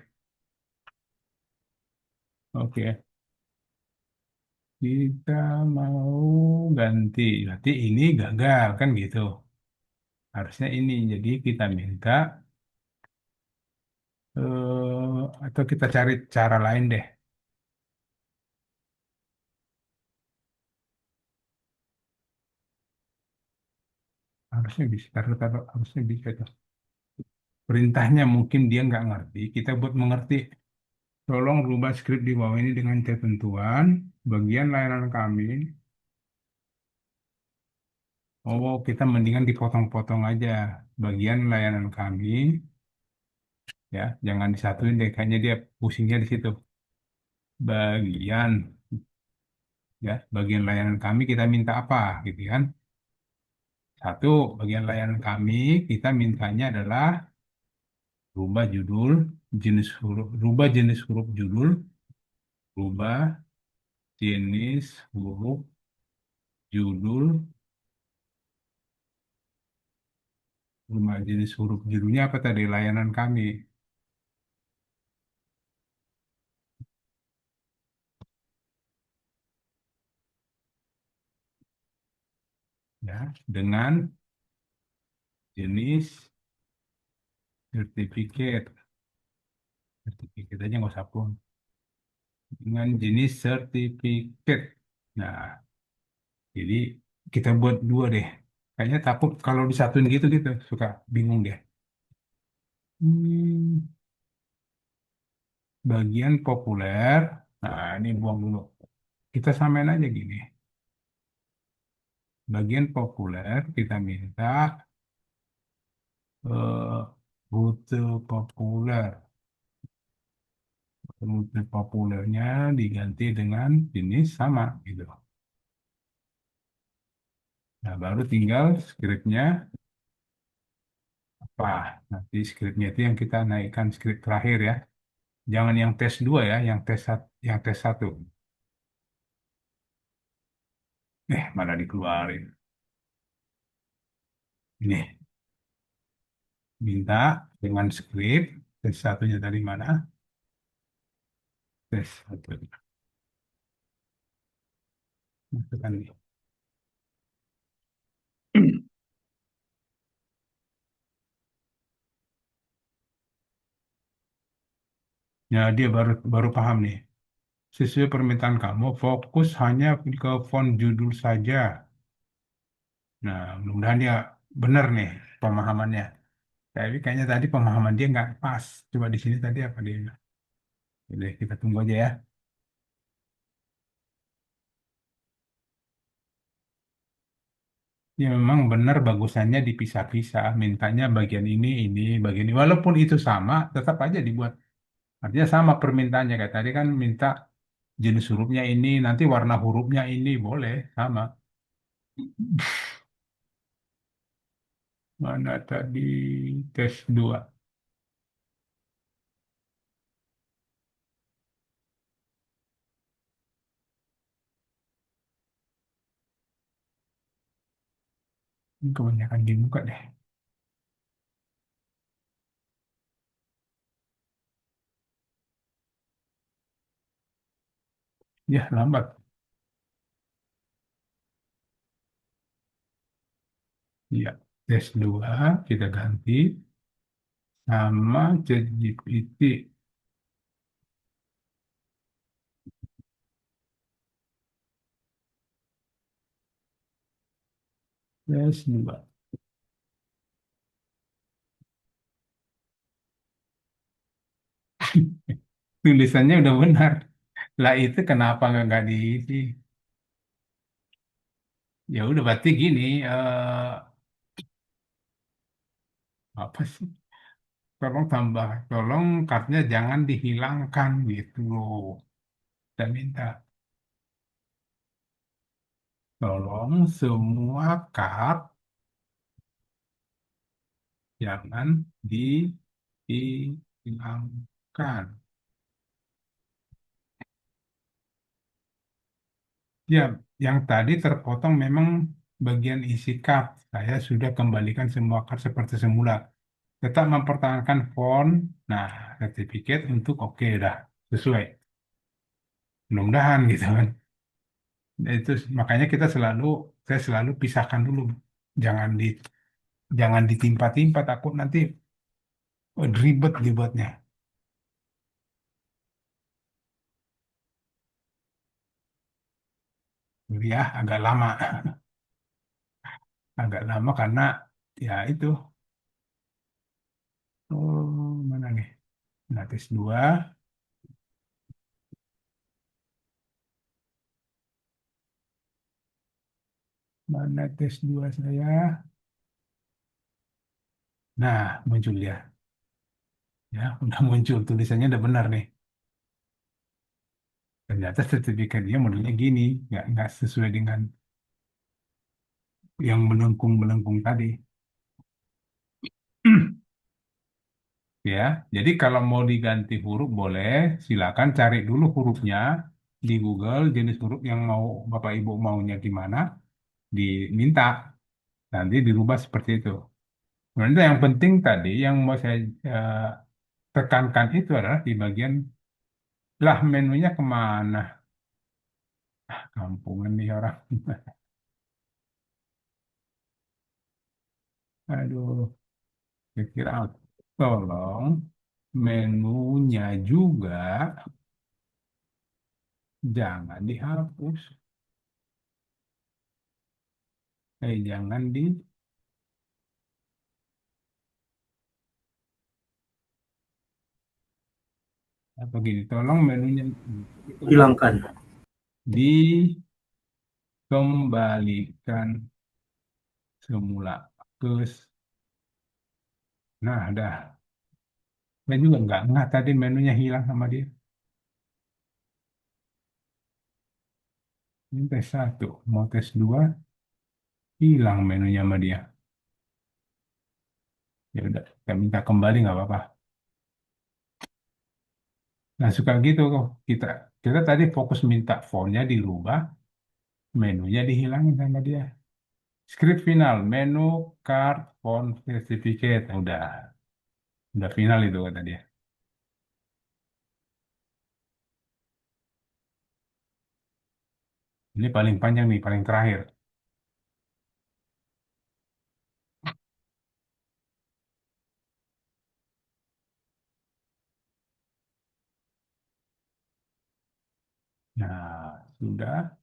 Oke. Kita mau ganti. Berarti ini gagal kan gitu. Harusnya ini. Jadi kita minta atau kita cari cara lain deh. Harusnya bisa. Harusnya bisa tuh. Perintahnya mungkin dia nggak ngerti. Kita buat mengerti. Tolong rubah skrip di bawah ini dengan ketentuan. Bagian layanan kami. Oh, kita mendingan dipotong-potong aja. Bagian layanan kami. Ya, jangan disatuin deh. Kayaknya dia pusingnya di situ. Bagian. Ya, bagian layanan kami kita minta apa gitu kan. Satu, bagian layanan kami kita mintanya adalah rubah judul, rubah jenis huruf judul, rubah jenis huruf judul, rubah jenis huruf judulnya apa tadi? Layanan kami, ya, dengan jenis sertifikat, sertifikat aja nggak usah pun, dengan jenis sertifikat. Nah, jadi kita buat dua deh. Kayaknya takut kalau disatuin gitu gitu, suka bingung deh. Hmm, bagian populer. Nah, ini buang dulu. Kita samain aja gini. Bagian populer kita minta eh, rute populer. Rute populernya diganti dengan jenis sama gitu. Nah, baru tinggal skripnya apa. Nanti skripnya itu yang kita naikkan skrip terakhir ya. Jangan yang tes 2 ya, yang tes satu. Mana dikeluarin. Ini minta dengan skrip tes satunya dari mana? Tes satu. Masukkan nih. Ya, dia baru baru paham nih. Sesuai permintaan kamu, fokus hanya ke font judul saja. Nah, mudah-mudahan dia benar nih pemahamannya. Tapi kayaknya tadi pemahaman dia nggak pas. Coba di sini tadi apa dia? Jadi kita tunggu aja ya. Ya memang benar bagusannya dipisah-pisah. Mintanya bagian ini, bagian ini. Walaupun itu sama, tetap aja dibuat. Artinya sama permintaannya. Kayak tadi kan minta jenis hurufnya ini, nanti warna hurufnya ini boleh sama. Mana tadi tes dua? Ini kebanyakan dibuka deh. Ya, lambat. Ya, tes dua kita ganti sama ChatGPT. Tes dua. Tulisannya udah benar. Lah itu kenapa nggak diisi? Ya udah berarti gini, apa sih? Tolong tambah, tolong kartunya jangan dihilangkan gitu loh. Saya minta, tolong semua kart jangan dihilangkan. Ya, yang tadi terpotong memang bagian isi kart. Saya sudah kembalikan semua kart seperti semula. Tetap mempertahankan font. Nah, sertifikat untuk oke dah sesuai. Mudah-mudahan gitu kan. Nah, itu makanya saya selalu pisahkan dulu. Jangan di jangan ditimpa-timpa takut nanti ribet dibuatnya. Ya, agak lama. Agak lama karena ya itu. Oh, mana nih? Nah, tes dua. Mana tes dua saya? Nah, muncul ya. Ya, udah muncul. Tulisannya udah benar nih. Ternyata sertifikatnya modelnya gini. Nggak sesuai dengan yang melengkung-melengkung tadi. Ya, jadi kalau mau diganti huruf boleh, silakan cari dulu hurufnya di Google, jenis huruf yang mau Bapak Ibu maunya gimana, diminta, nanti dirubah seperti itu. Sebenarnya yang penting tadi yang mau saya eh, tekankan itu adalah di bagian lah menunya kemana? Kampungan nih orang. Aduh, kira tolong menunya juga jangan dihapus. Jangan di apa gini, tolong menunya hilangkan. dikembalikan semula ke nah dah. Saya juga nggak tadi menunya hilang sama dia. Ini tes satu, mau tes dua, hilang menunya sama dia. Ya udah, saya minta kembali nggak apa-apa. Nah suka gitu kok. Kita kita tadi fokus minta fontnya dirubah, menunya dihilangin sama dia. Script final, menu, card, font, certificate. Udah final itu kata dia. Ini paling panjang nih, paling terakhir. Nah, sudah.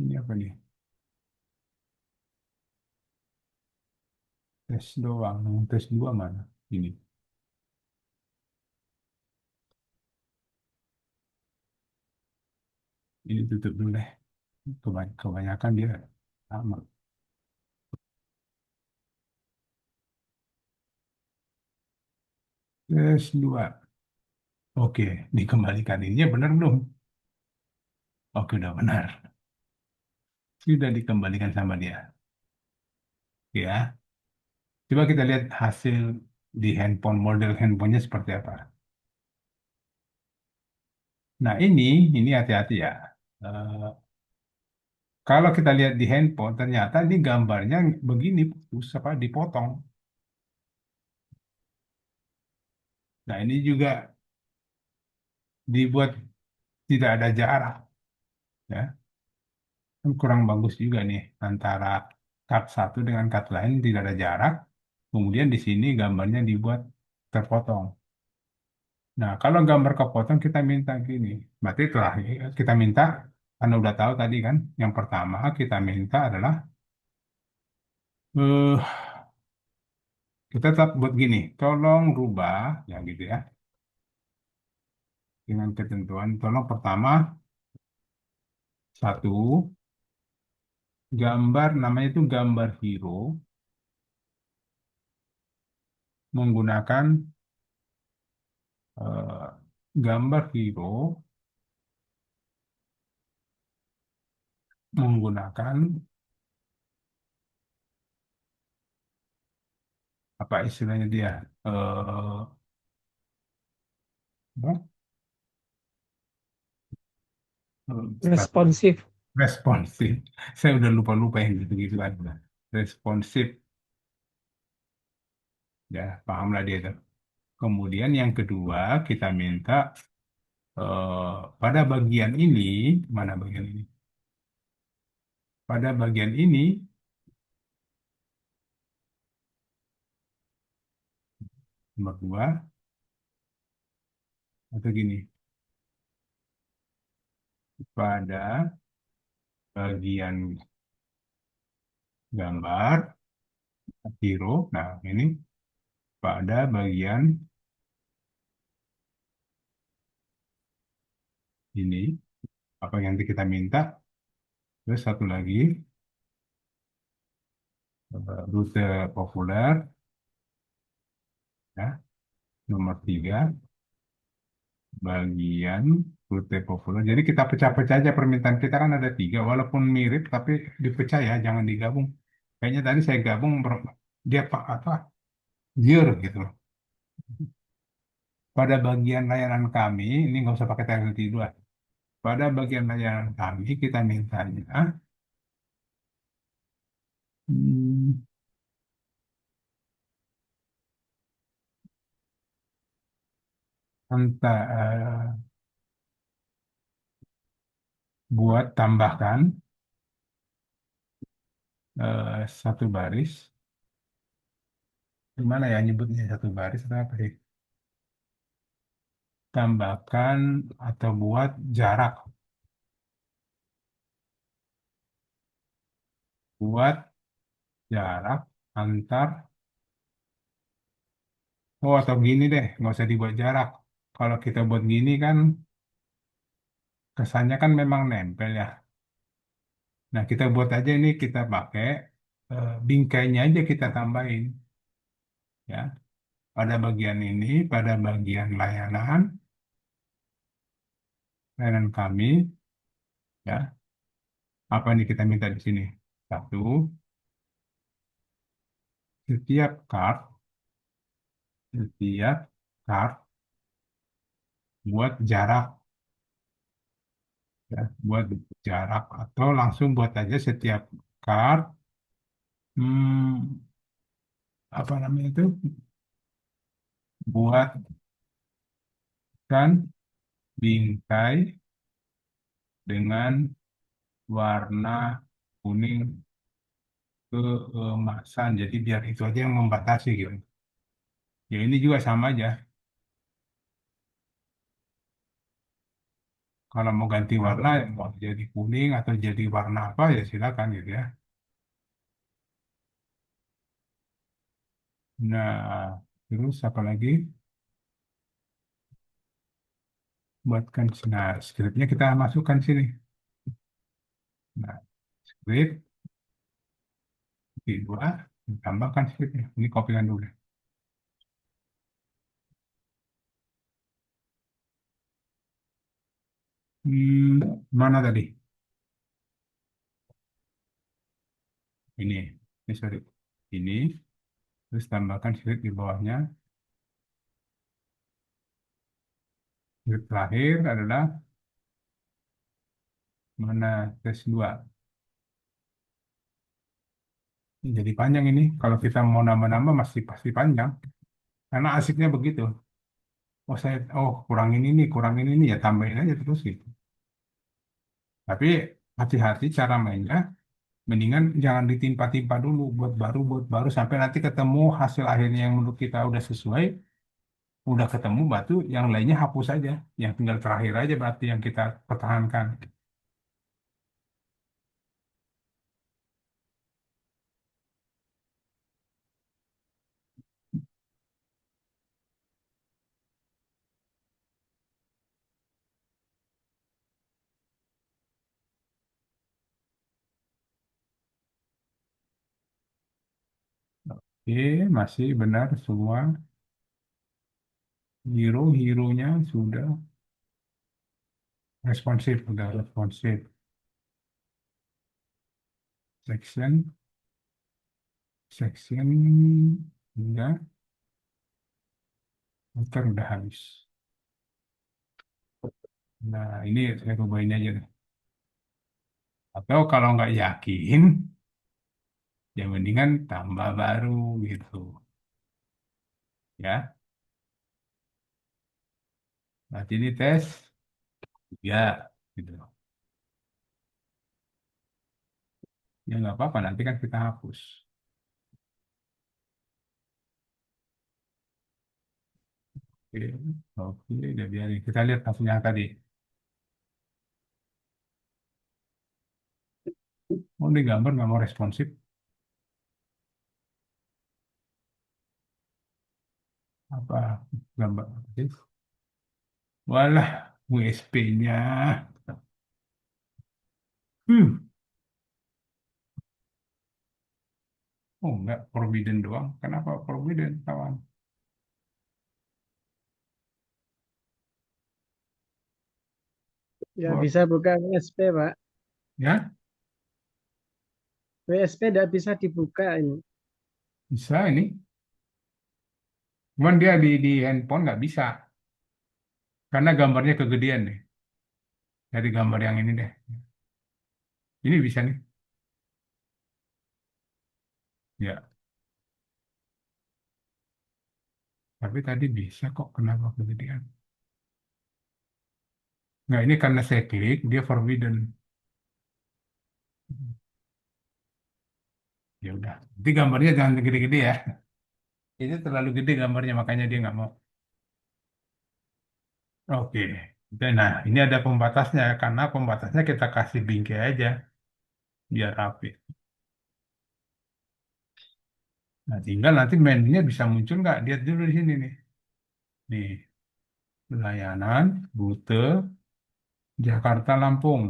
Ini apa nih? Tes doang. Yang tes dua mana? Ini. Ini tutup dulu deh. Kebanyakan dia sama. Tes dua. Oke, dikembalikan. Ininya benar belum? Oke, udah benar. Sudah dikembalikan sama dia. Ya, coba kita lihat hasil di handphone, model handphonenya seperti apa. Nah, ini hati-hati ya. Eh, Kalau kita lihat di handphone, ternyata ini gambarnya begini, putus apa dipotong. Nah, ini juga dibuat tidak ada jarak, ya. Kan kurang bagus juga nih antara cut satu dengan cut lain tidak ada jarak. Kemudian di sini gambarnya dibuat terpotong. Nah, kalau gambar kepotong kita minta gini. Berarti telah kita minta, karena udah tahu tadi kan, yang pertama kita minta adalah eh kita tetap buat gini, tolong rubah ya gitu ya dengan ketentuan. Tolong pertama satu gambar namanya itu gambar hero menggunakan eh, gambar hero menggunakan apa istilahnya dia apa? Responsif. Responsif. Saya udah lupa-lupa yang gitu-gitu kan. Responsif, ya pahamlah dia itu. Kemudian yang kedua kita minta pada bagian ini, mana bagian ini? Pada bagian ini, nomor dua, atau gini, pada bagian gambar, hero, nah ini pada bagian ini, apa yang nanti kita minta, terus satu lagi, rute populer, ya, nomor tiga, bagian rute populer. Jadi kita pecah-pecah aja permintaan kita kan ada tiga, walaupun mirip tapi dipecah ya, jangan digabung. Kayaknya tadi saya gabung dia pak apa year gitu loh. Pada bagian layanan kami, ini nggak usah pakai TLT dua. Pada bagian layanan kami kita mintanya hmm, entah buat tambahkan satu baris. Gimana ya nyebutnya satu baris atau apa sih? Tambahkan atau buat jarak, buat jarak antar. Oh, atau gini deh, nggak usah dibuat jarak. Kalau kita buat gini kan kesannya kan memang nempel ya. Nah, kita buat aja ini kita pakai bingkainya aja kita tambahin ya. Pada bagian ini, pada bagian layanan kami ya. Apa nih kita minta di sini? Satu, setiap card, setiap card buat jarak ya, buat jarak atau langsung buat aja setiap card hmm, apa namanya itu buat kan bingkai dengan warna kuning keemasan. Jadi biar itu aja yang membatasi gitu. Ya ini juga sama aja. Kalau mau ganti warna, mau jadi kuning atau jadi warna apa ya silakan gitu ya. Nah, terus apa lagi? Buatkan nah, scriptnya kita masukkan sini. Nah, script dua, tambahkan scriptnya. Ini kopikan dulu. Mana tadi? Ini, ini sorry. Ini, terus tambahkan slit di bawahnya. Slit terakhir adalah mana tes 2. Jadi panjang ini. Kalau kita mau nambah-nambah masih pasti panjang. Karena asiknya begitu. Kurangin ini, kurangin ini ya tambahin aja terus gitu. Tapi hati-hati cara mainnya. Mendingan jangan ditimpa-timpa dulu buat baru sampai nanti ketemu hasil akhirnya yang menurut kita udah sesuai, udah ketemu batu, yang lainnya hapus aja. Yang tinggal terakhir aja berarti yang kita pertahankan. Oke, masih benar semua. Hero-nya sudah responsif, sudah responsif. Section, enggak, motor udah habis. Nah, ini saya cobain aja deh. Atau kalau nggak yakin, ya mendingan tambah baru gitu. Ya, berarti ini tes, ya, gitu. Ya nggak apa-apa, nanti kan kita hapus. Oke, oke, udah biarin. Kita lihat hasilnya tadi. Oh, ini gambar nggak mau responsif. Apa gambar? Oke. Walah, USP-nya. Hmm. Oh, enggak, Forbidden doang. Kenapa Forbidden, kawan? Ya Wah, bisa buka WSP, Pak. ya, WSP tidak bisa dibuka ini. bisa ini. Cuman dia di handphone nggak bisa. Karena gambarnya kegedean deh. Dari gambar yang ini deh. Ini bisa nih. Ya, tapi tadi bisa kok. Kenapa kegedean? Nah, ini karena saya klik, dia forbidden. Ya udah. Jadi gambarnya jangan gede-gede ya. Ini terlalu gede gambarnya, makanya dia nggak mau. Oke. Nah, ini ada pembatasnya. Karena pembatasnya kita kasih bingkai aja. Biar rapi. Nah, tinggal nanti menunya bisa muncul nggak? Lihat dulu di sini nih. Nih, layanan, rute, Jakarta, Lampung.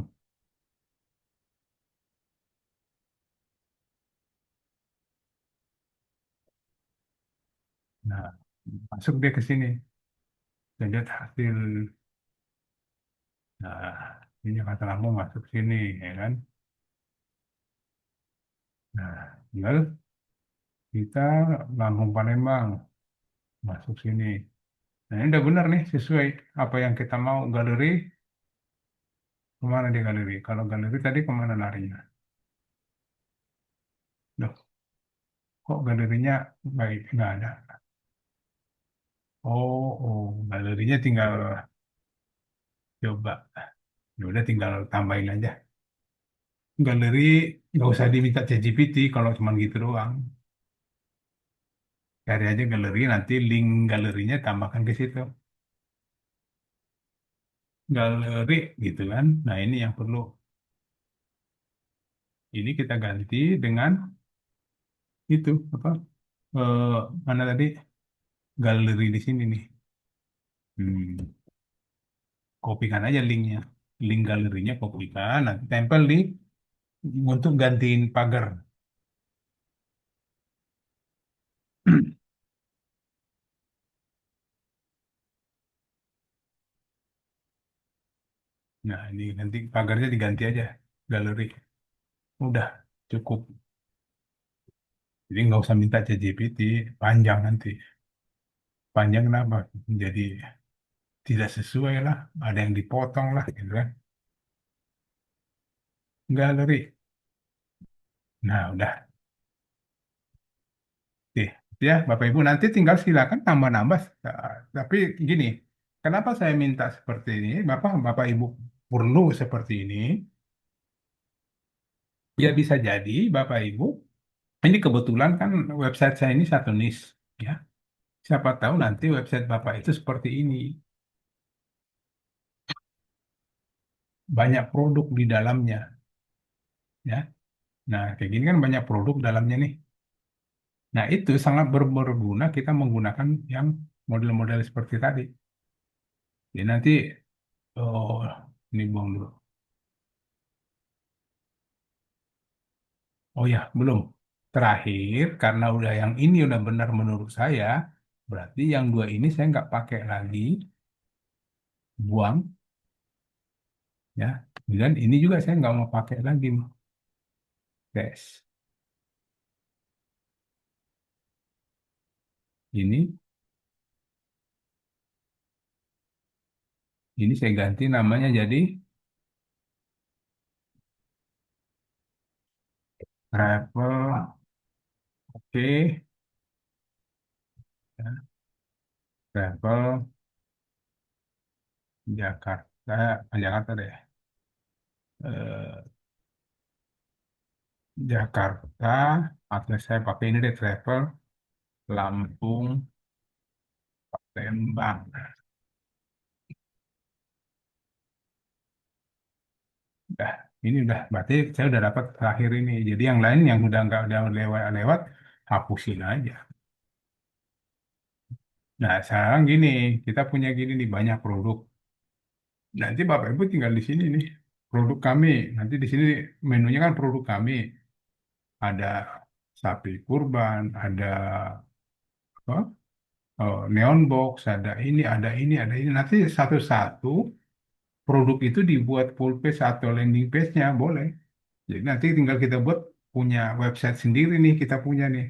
Nah, masuk dia ke sini. Kita lihat hasil. Nah, ini Jakarta, Lampung masuk sini, ya kan? Nah, tinggal kita Lampung, Palembang masuk sini. Nah, ini udah benar nih, sesuai apa yang kita mau. Galeri, kemana dia galeri? Kalau galeri tadi kemana larinya? Loh, kok galerinya baik nggak ada? Galerinya tinggal coba. Ya udah tinggal tambahin aja. Galeri nggak usah diminta ChatGPT kalau cuma gitu doang. Cari aja galeri, nanti link galerinya tambahkan ke situ. Galeri gitu kan. Nah ini yang perlu. Ini kita ganti dengan itu apa? eh, Mana tadi? Galeri di sini nih. Hmm, kopikan aja linknya. Link galerinya kopikan, nanti tempel di untuk gantiin pagar. Nah, ini nanti pagarnya diganti aja, galeri. Udah, cukup. Jadi nggak usah minta ChatGPT, panjang nanti. Panjang kenapa? Jadi tidak sesuai lah, ada yang dipotong lah, gitu kan. Galeri. Nah, udah. Oke. Ya, Bapak Ibu nanti tinggal silakan tambah-nambah. Tapi gini, kenapa saya minta seperti ini? Bapak Ibu perlu seperti ini. Ya bisa jadi Bapak Ibu, ini kebetulan kan website saya ini satu niche, ya. Siapa tahu nanti website Bapak itu seperti ini, banyak produk di dalamnya, ya. Nah, kayak gini kan banyak produk dalamnya nih. Nah, itu sangat berguna kita menggunakan yang model-model seperti tadi. Jadi nanti, oh, ini buang dulu. Oh ya, belum. Terakhir, karena udah yang ini udah benar menurut saya, berarti yang dua ini saya nggak pakai lagi, buang, ya. Dan ini juga saya nggak mau pakai lagi, guys. Ini, ini saya ganti namanya jadi travel, oke, ya, travel Jakarta, Jakarta deh. Eh, Jakarta, atau saya pakai ini deh travel Lampung, Lembang. Udah, ini udah, berarti saya udah dapat terakhir ini. Jadi yang lain yang udah nggak udah lewat-lewat, hapusin aja. Nah, sekarang gini, kita punya gini nih banyak produk. Nanti Bapak Ibu tinggal di sini nih, produk kami. Nanti di sini menunya kan produk kami. Ada sapi kurban, ada apa? Oh, neon box, ada ini. Nanti satu-satu produk itu dibuat full page atau landing page-nya boleh. Jadi nanti tinggal kita buat punya website sendiri nih, kita punya nih.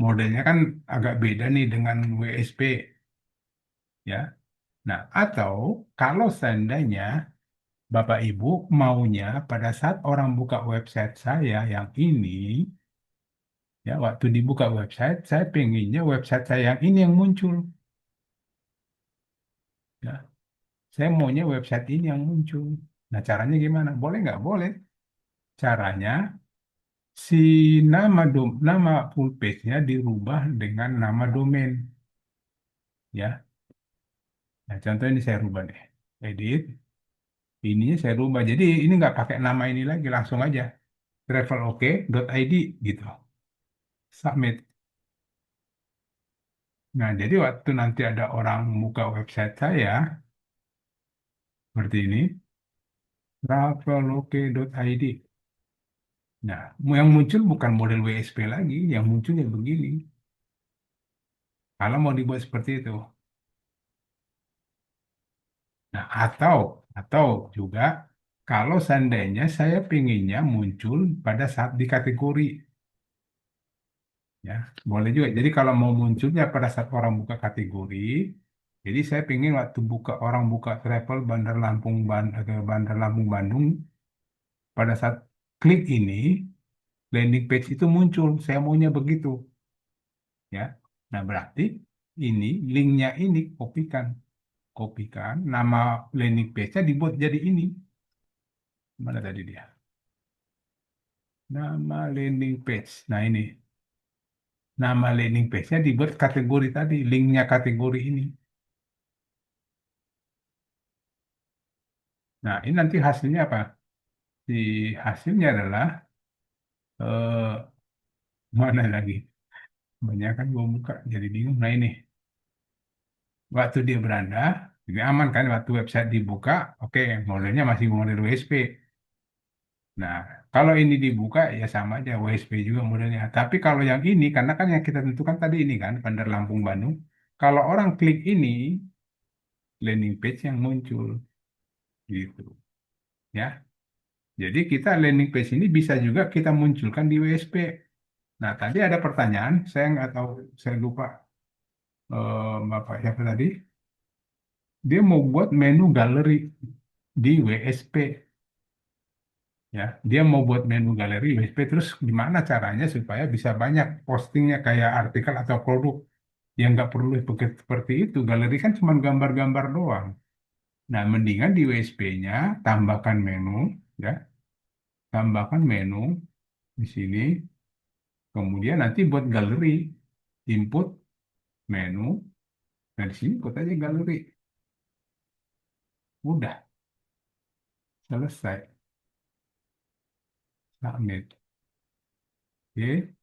Modelnya kan agak beda nih dengan WSP, ya. Nah, atau kalau seandainya Bapak Ibu maunya pada saat orang buka website saya yang ini, ya waktu dibuka website, saya pengennya website saya yang ini yang muncul. Ya, saya maunya website ini yang muncul. Nah, caranya gimana? Boleh nggak? Boleh. Caranya si nama full page-nya dirubah dengan nama domain, ya. Nah, contoh ini saya rubah nih. Edit, ininya saya rubah. Jadi ini nggak pakai nama ini lagi, langsung aja traveloke.id gitu. Submit. Nah, jadi waktu nanti ada orang buka website saya seperti ini, traveloke.id. Nah, yang muncul bukan model WSP lagi, yang munculnya begini. Kalau mau dibuat seperti itu. Nah, atau juga kalau seandainya saya pinginnya muncul pada saat di kategori, ya boleh juga. Jadi kalau mau munculnya pada saat orang buka kategori, jadi saya pingin waktu orang buka travel atau Bandar Lampung Bandung, pada saat klik ini landing page itu muncul. Saya maunya begitu, ya. Nah berarti ini linknya ini kopikan nama landing page-nya dibuat jadi ini. Mana tadi dia? Nama landing page. Nah ini nama landing page-nya dibuat kategori tadi, linknya kategori ini. Nah, ini nanti hasilnya apa? Di hasilnya adalah eh, mana lagi? Banyak kan gua buka jadi bingung. Nah ini waktu dia beranda, ini aman kan? Waktu website dibuka, oke, modelnya masih model WSP. Nah, kalau ini dibuka ya sama aja WSP juga modelnya. Tapi kalau yang ini, karena kan yang kita tentukan tadi ini kan Bandar Lampung Bandung. Kalau orang klik ini landing page yang muncul. gitu ya. Jadi kita landing page ini bisa juga kita munculkan di WSP. Nah, tadi ada pertanyaan, saya nggak tahu, saya lupa Bapak siapa tadi. Dia mau buat menu galeri di WSP, ya. Dia mau buat menu galeri WSP, terus gimana caranya supaya bisa banyak postingnya kayak artikel atau produk yang nggak perlu seperti itu. Galeri kan cuma gambar-gambar doang. Nah, mendingan di WSP-nya tambahkan menu, ya, tambahkan menu di sini. Kemudian nanti buat galeri, input menu. Nah, di sini kok aja galeri. Udah, selesai. Submit. Oke,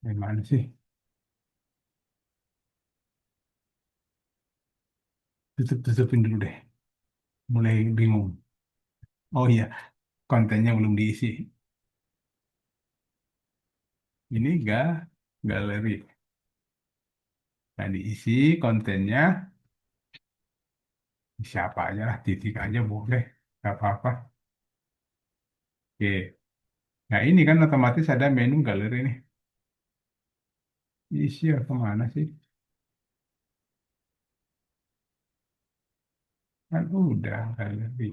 gimana sih? Tutupin dulu deh. Mulai bingung. Oh iya, kontennya belum diisi. Ini galeri. Nah, diisi kontennya siapa aja lah, titik aja boleh. Gak apa-apa. Oke. Nah, ini kan otomatis ada menu galeri nih. Isi ya kemana sih? Kan udah galeri.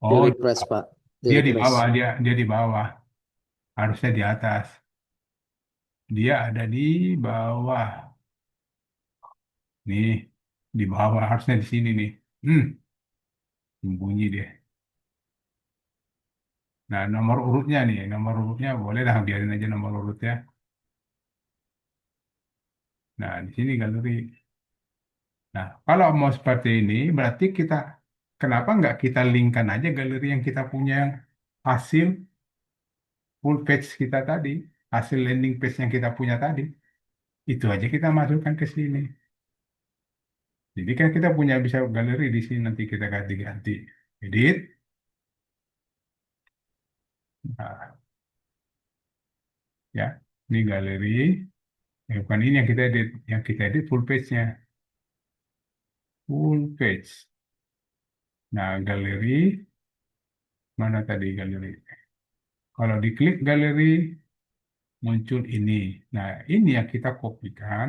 Di Oh, refresh, Pak. Di dia di refresh. bawah, dia di bawah. Harusnya di atas. Dia ada di bawah. Nih, di bawah harusnya di sini nih. Hmm, sembunyi deh. Nah, nomor urutnya nih, nomor urutnya boleh lah biarin aja nomor urutnya. Nah, di sini galeri. Nah, kalau mau seperti ini, berarti kita kenapa nggak kita linkkan aja galeri yang kita punya hasil full page kita tadi, hasil landing page yang kita punya tadi, itu aja kita masukkan ke sini. Jadi kan kita punya bisa galeri di sini nanti kita ganti-ganti. Edit. Nah, ya, ini galeri. Bukan ini yang kita edit, yang kita edit full page-nya, full page. Nah, galeri mana tadi galeri? Kalau diklik galeri muncul ini. Nah, ini yang kita kopikan,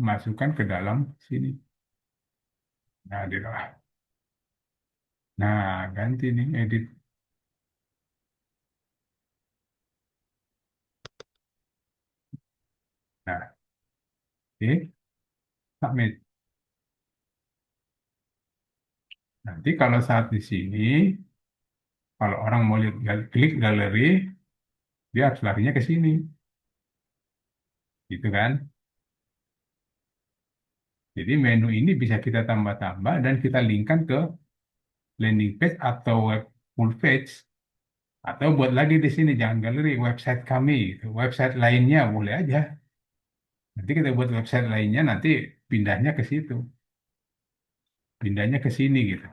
masukkan ke dalam sini. Nah, di bawah. Nah, ganti nih edit. Nah, oke, submit. Nanti kalau saat di sini, kalau orang mau lihat klik galeri, dia harus larinya ke sini, gitu kan? Jadi menu ini bisa kita tambah-tambah dan kita linkkan ke landing page atau web full page. Atau buat lagi di sini, jangan galeri, website kami, gitu. Website lainnya boleh aja. Nanti kita buat website lainnya, nanti pindahnya ke situ, pindahnya ke sini gitu.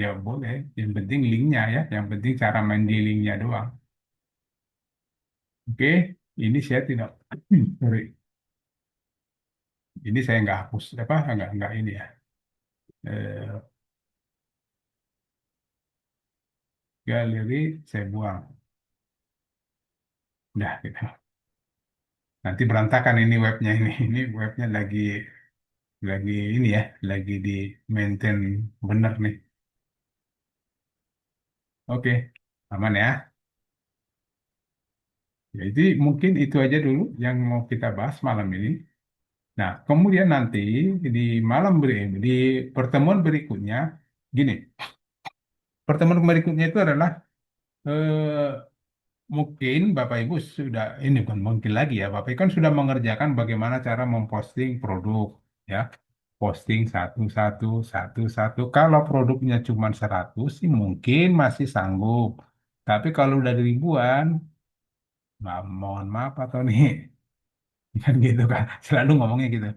Ya boleh, yang penting linknya ya, yang penting cara main di linknya doang. Oke, ini saya tidak, sorry, ini saya nggak hapus, apa, nggak ini ya. Eh, Galeri saya buang, udah gitu. Nanti berantakan ini webnya ini, ini webnya lagi ini ya, lagi di maintain bener nih. Oke, aman ya. Jadi mungkin itu aja dulu yang mau kita bahas malam ini. Nah, kemudian nanti di di pertemuan berikutnya, gini, pertemuan berikutnya itu adalah eh, mungkin Bapak Ibu sudah, ini bukan mungkin lagi ya, Bapak Ibu kan sudah mengerjakan bagaimana cara memposting produk, ya. Posting satu-satu. Kalau produknya cuma 100 sih mungkin masih sanggup. Tapi kalau udah ribuan, nah, mohon maaf atau nih, kan gitu kan, selalu ngomongnya gitu.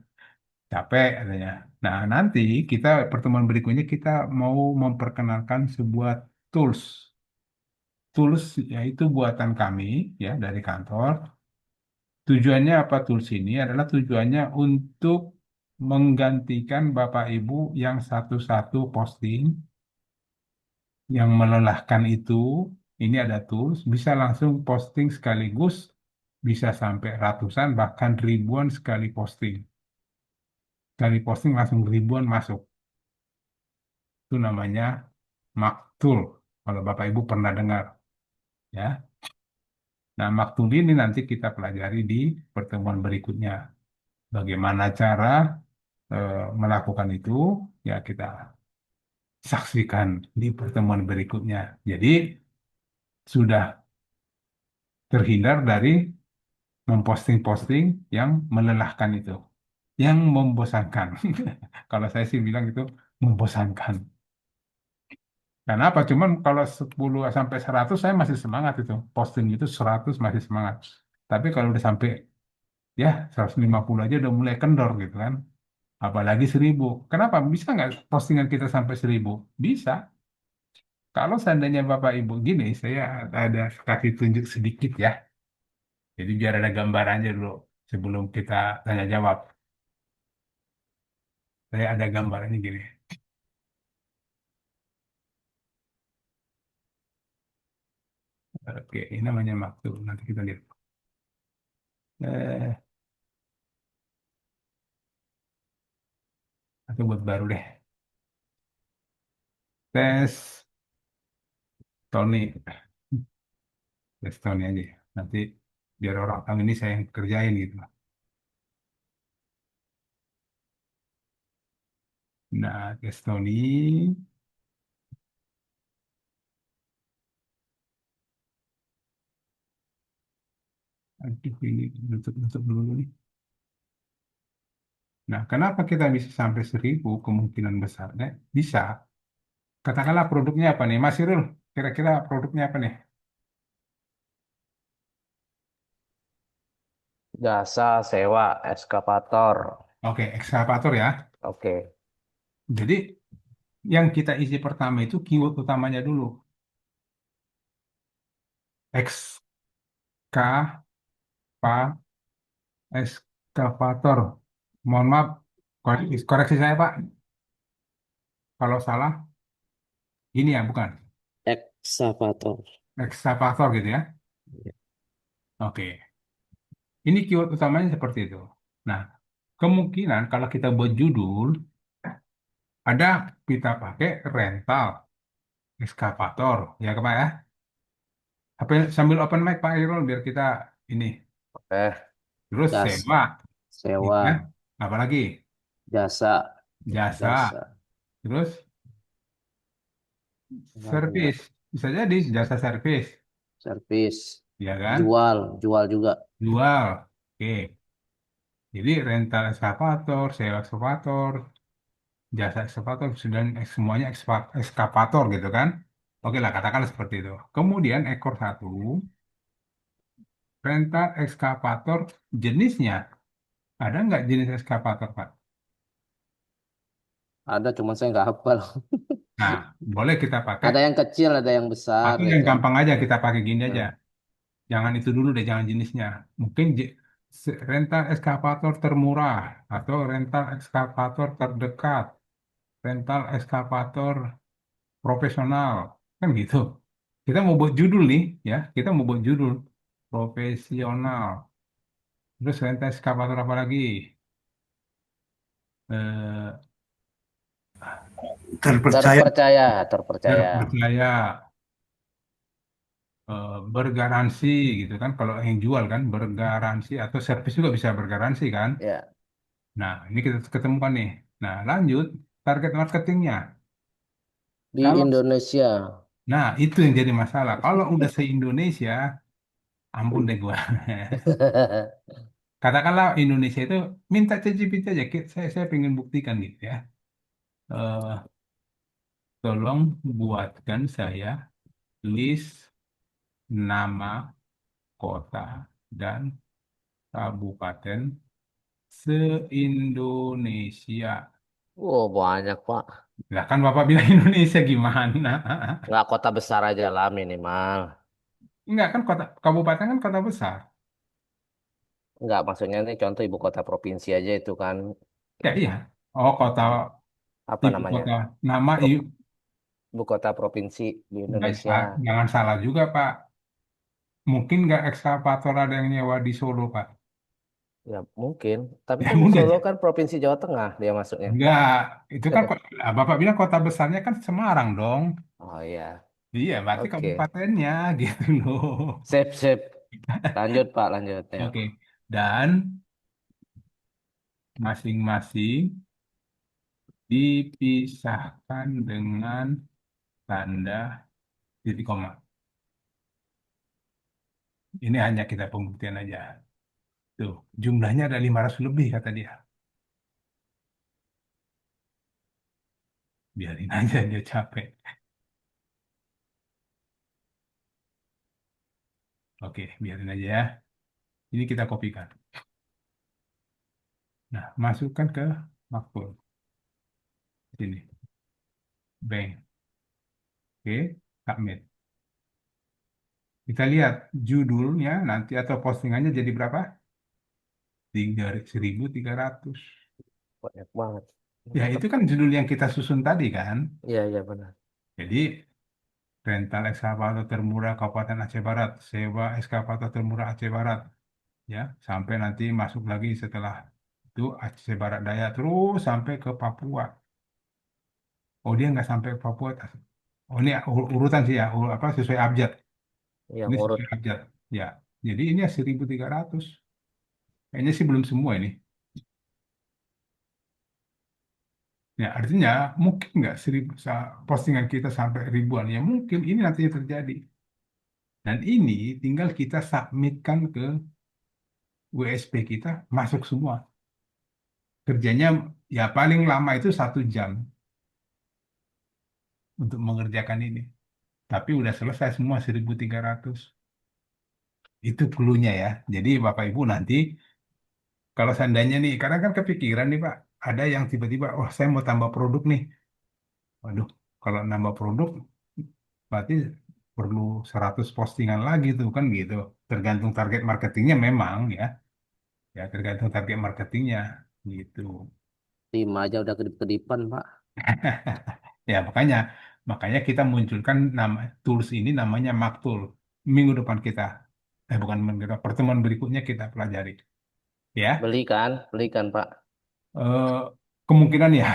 capek katanya. Nah, nanti kita pertemuan berikutnya kita mau memperkenalkan sebuah tools. Tools yaitu buatan kami ya dari kantor. Tujuannya apa tools ini adalah tujuannya untuk menggantikan Bapak Ibu yang satu-satu posting yang melelahkan itu. Ini ada tools bisa langsung posting sekaligus, bisa sampai ratusan bahkan ribuan sekali posting. Sekali posting langsung ribuan masuk. Itu namanya Maktul. Kalau Bapak Ibu pernah dengar, ya. Nah, Maktul ini nanti kita pelajari di pertemuan berikutnya. Bagaimana cara melakukan itu, ya kita saksikan di pertemuan berikutnya. Jadi sudah terhindar dari memposting-posting yang melelahkan itu, yang membosankan. Kalau saya sih bilang itu membosankan. Karena apa? Cuman kalau 10 sampai 100 saya masih semangat itu. Posting itu 100 masih semangat. Tapi kalau udah sampai ya 150 aja udah mulai kendor gitu kan. Apalagi 1000. Kenapa? Bisa nggak postingan kita sampai 1000? Bisa. Kalau seandainya Bapak Ibu gini, saya ada kasih tunjuk sedikit ya. Jadi biar ada gambarannya dulu sebelum kita tanya jawab. Saya ada gambarannya gini. Oke, ini namanya waktu. Nanti kita lihat. Eh, atau buat baru deh. Tes Tony. Tes Tony aja. Nanti biar orang tahu ini saya yang kerjain gitu. Nah, tes Tony. Aduh, ini nutup dulu nih. Nah, kenapa kita bisa sampai 1000 kemungkinan besarnya? Bisa. Katakanlah produknya apa nih? Mas Irul, kira-kira produknya apa nih? Jasa sewa eskavator. Oke, ekskavator ya. Oke. Jadi yang kita isi pertama itu keyword utamanya dulu. Ekskavator. Mohon maaf, koreksi saya Pak. Kalau salah, ini ya bukan. Ekskavator. Ekskavator gitu ya. Oke. Ini keyword utamanya seperti itu. Nah, kemungkinan kalau kita buat judul, ada kita pakai rental ekskavator. Ya Pak ya. Apa sambil open mic Pak Irul biar kita ini. Oke. Terus Jas, sewa, gitu kan? sewa, Apalagi jasa, jasa. jasa. Terus Apalagi servis. Pak? Bisa jadi jasa servis. Servis, Ya kan? jual, jual juga. Jual. Oke. Jadi rental ekskavator, sewa ekskavator, jasa ekskavator, dan semuanya ekskavator gitu kan. Oke lah, katakanlah seperti itu. Kemudian ekor satu, rental ekskavator jenisnya. Ada nggak jenis ekskavator, Pak? Ada, cuma saya nggak hafal. Nah, boleh kita pakai, Ada yang kecil, ada yang besar, atau yang gitu kan. gampang aja kita pakai gini aja. Nah, Jangan itu dulu deh, jangan jenisnya. Mungkin rental ekskavator termurah atau rental ekskavator terdekat, rental ekskavator profesional, kan gitu. Kita mau buat judul nih, ya, kita mau buat judul profesional. Terus rental ekskavator apa lagi? Eh, terpercaya, terpercaya, terpercaya. terpercaya, bergaransi gitu kan. Kalau yang jual kan bergaransi atau servis juga bisa bergaransi kan. Ya, Nah, ini kita ketemukan nih. Nah, lanjut target marketingnya. di Kalau, Indonesia. nah itu yang jadi masalah. Kalau udah se-Indonesia, ampun deh gua. Katakanlah Indonesia itu minta ChatGPT aja. Saya pengen buktikan gitu ya. Eh, tolong buatkan saya list nama kota dan kabupaten Se-Indonesia. Oh, banyak, Pak. Lah kan Bapak bilang Indonesia gimana? Nggak kota besar aja lah minimal. Enggak kan kota kabupaten kan kota besar. Nggak, maksudnya ini contoh ibu kota provinsi aja itu kan. Ya iya. Oh kota Apa ibu namanya? kota nama Pro- ibu kota provinsi di nggak Indonesia. jangan salah juga Pak. Mungkin nggak ekskavator ada yang nyewa di Solo Pak. Ya, mungkin. Tapi Ya kan udah Solo ya. kan provinsi Jawa Tengah dia masuknya. Enggak, itu kan Bapak bilang kota besarnya kan Semarang dong. Oh iya. Iya, berarti Oke. kabupatennya gitu loh. Sip, sip. Lanjut, Pak. Lanjut. Ya. Oke. Dan masing-masing dipisahkan dengan tanda titik koma. Ini hanya kita pembuktian aja. Tuh, jumlahnya ada 500 lebih kata dia. Biarin aja dia capek. Oke, biarin aja ya. Ini kita kopikan. Nah, masukkan ke Makpul. Sini. Bank. Oke, submit. Kita lihat judulnya nanti atau postingannya jadi berapa? 1.300. Banyak banget. Ya, itu kan judul yang kita susun tadi kan. Iya, iya benar. Jadi, rental ekskavator termurah Kabupaten Aceh Barat, sewa ekskavator termurah Aceh Barat, ya, sampai nanti masuk lagi setelah itu Aceh Barat Daya terus sampai ke Papua. Oh, dia nggak sampai ke Papua. Oh, ini urutan sih ya, apa sesuai abjad. Yang Ini urut sesuai abjad. Ya, jadi ini 1.300. Kayaknya sih belum semua ini. Ya, artinya mungkin nggak postingan kita sampai ribuan. Ya mungkin ini nantinya terjadi. Dan ini tinggal kita submitkan ke WSP kita, masuk semua. Kerjanya ya paling lama itu 1 jam untuk mengerjakan ini. Tapi udah selesai semua 1.300. Itu clue-nya ya. Jadi Bapak Ibu nanti kalau seandainya nih, kadang kan kepikiran nih Pak, ada yang tiba-tiba, oh saya mau tambah produk nih. Waduh, kalau nambah produk berarti perlu 100 postingan lagi tuh kan gitu. Tergantung target marketingnya memang ya, ya tergantung target marketingnya gitu. 5 aja udah kedip-kedipan, Pak. Ya makanya makanya kita munculkan nama tools ini namanya Maktul. Minggu depan kita, bukan minggu depan, pertemuan berikutnya kita pelajari. Ya, Belikan, Pak. Eh, kemungkinan ya.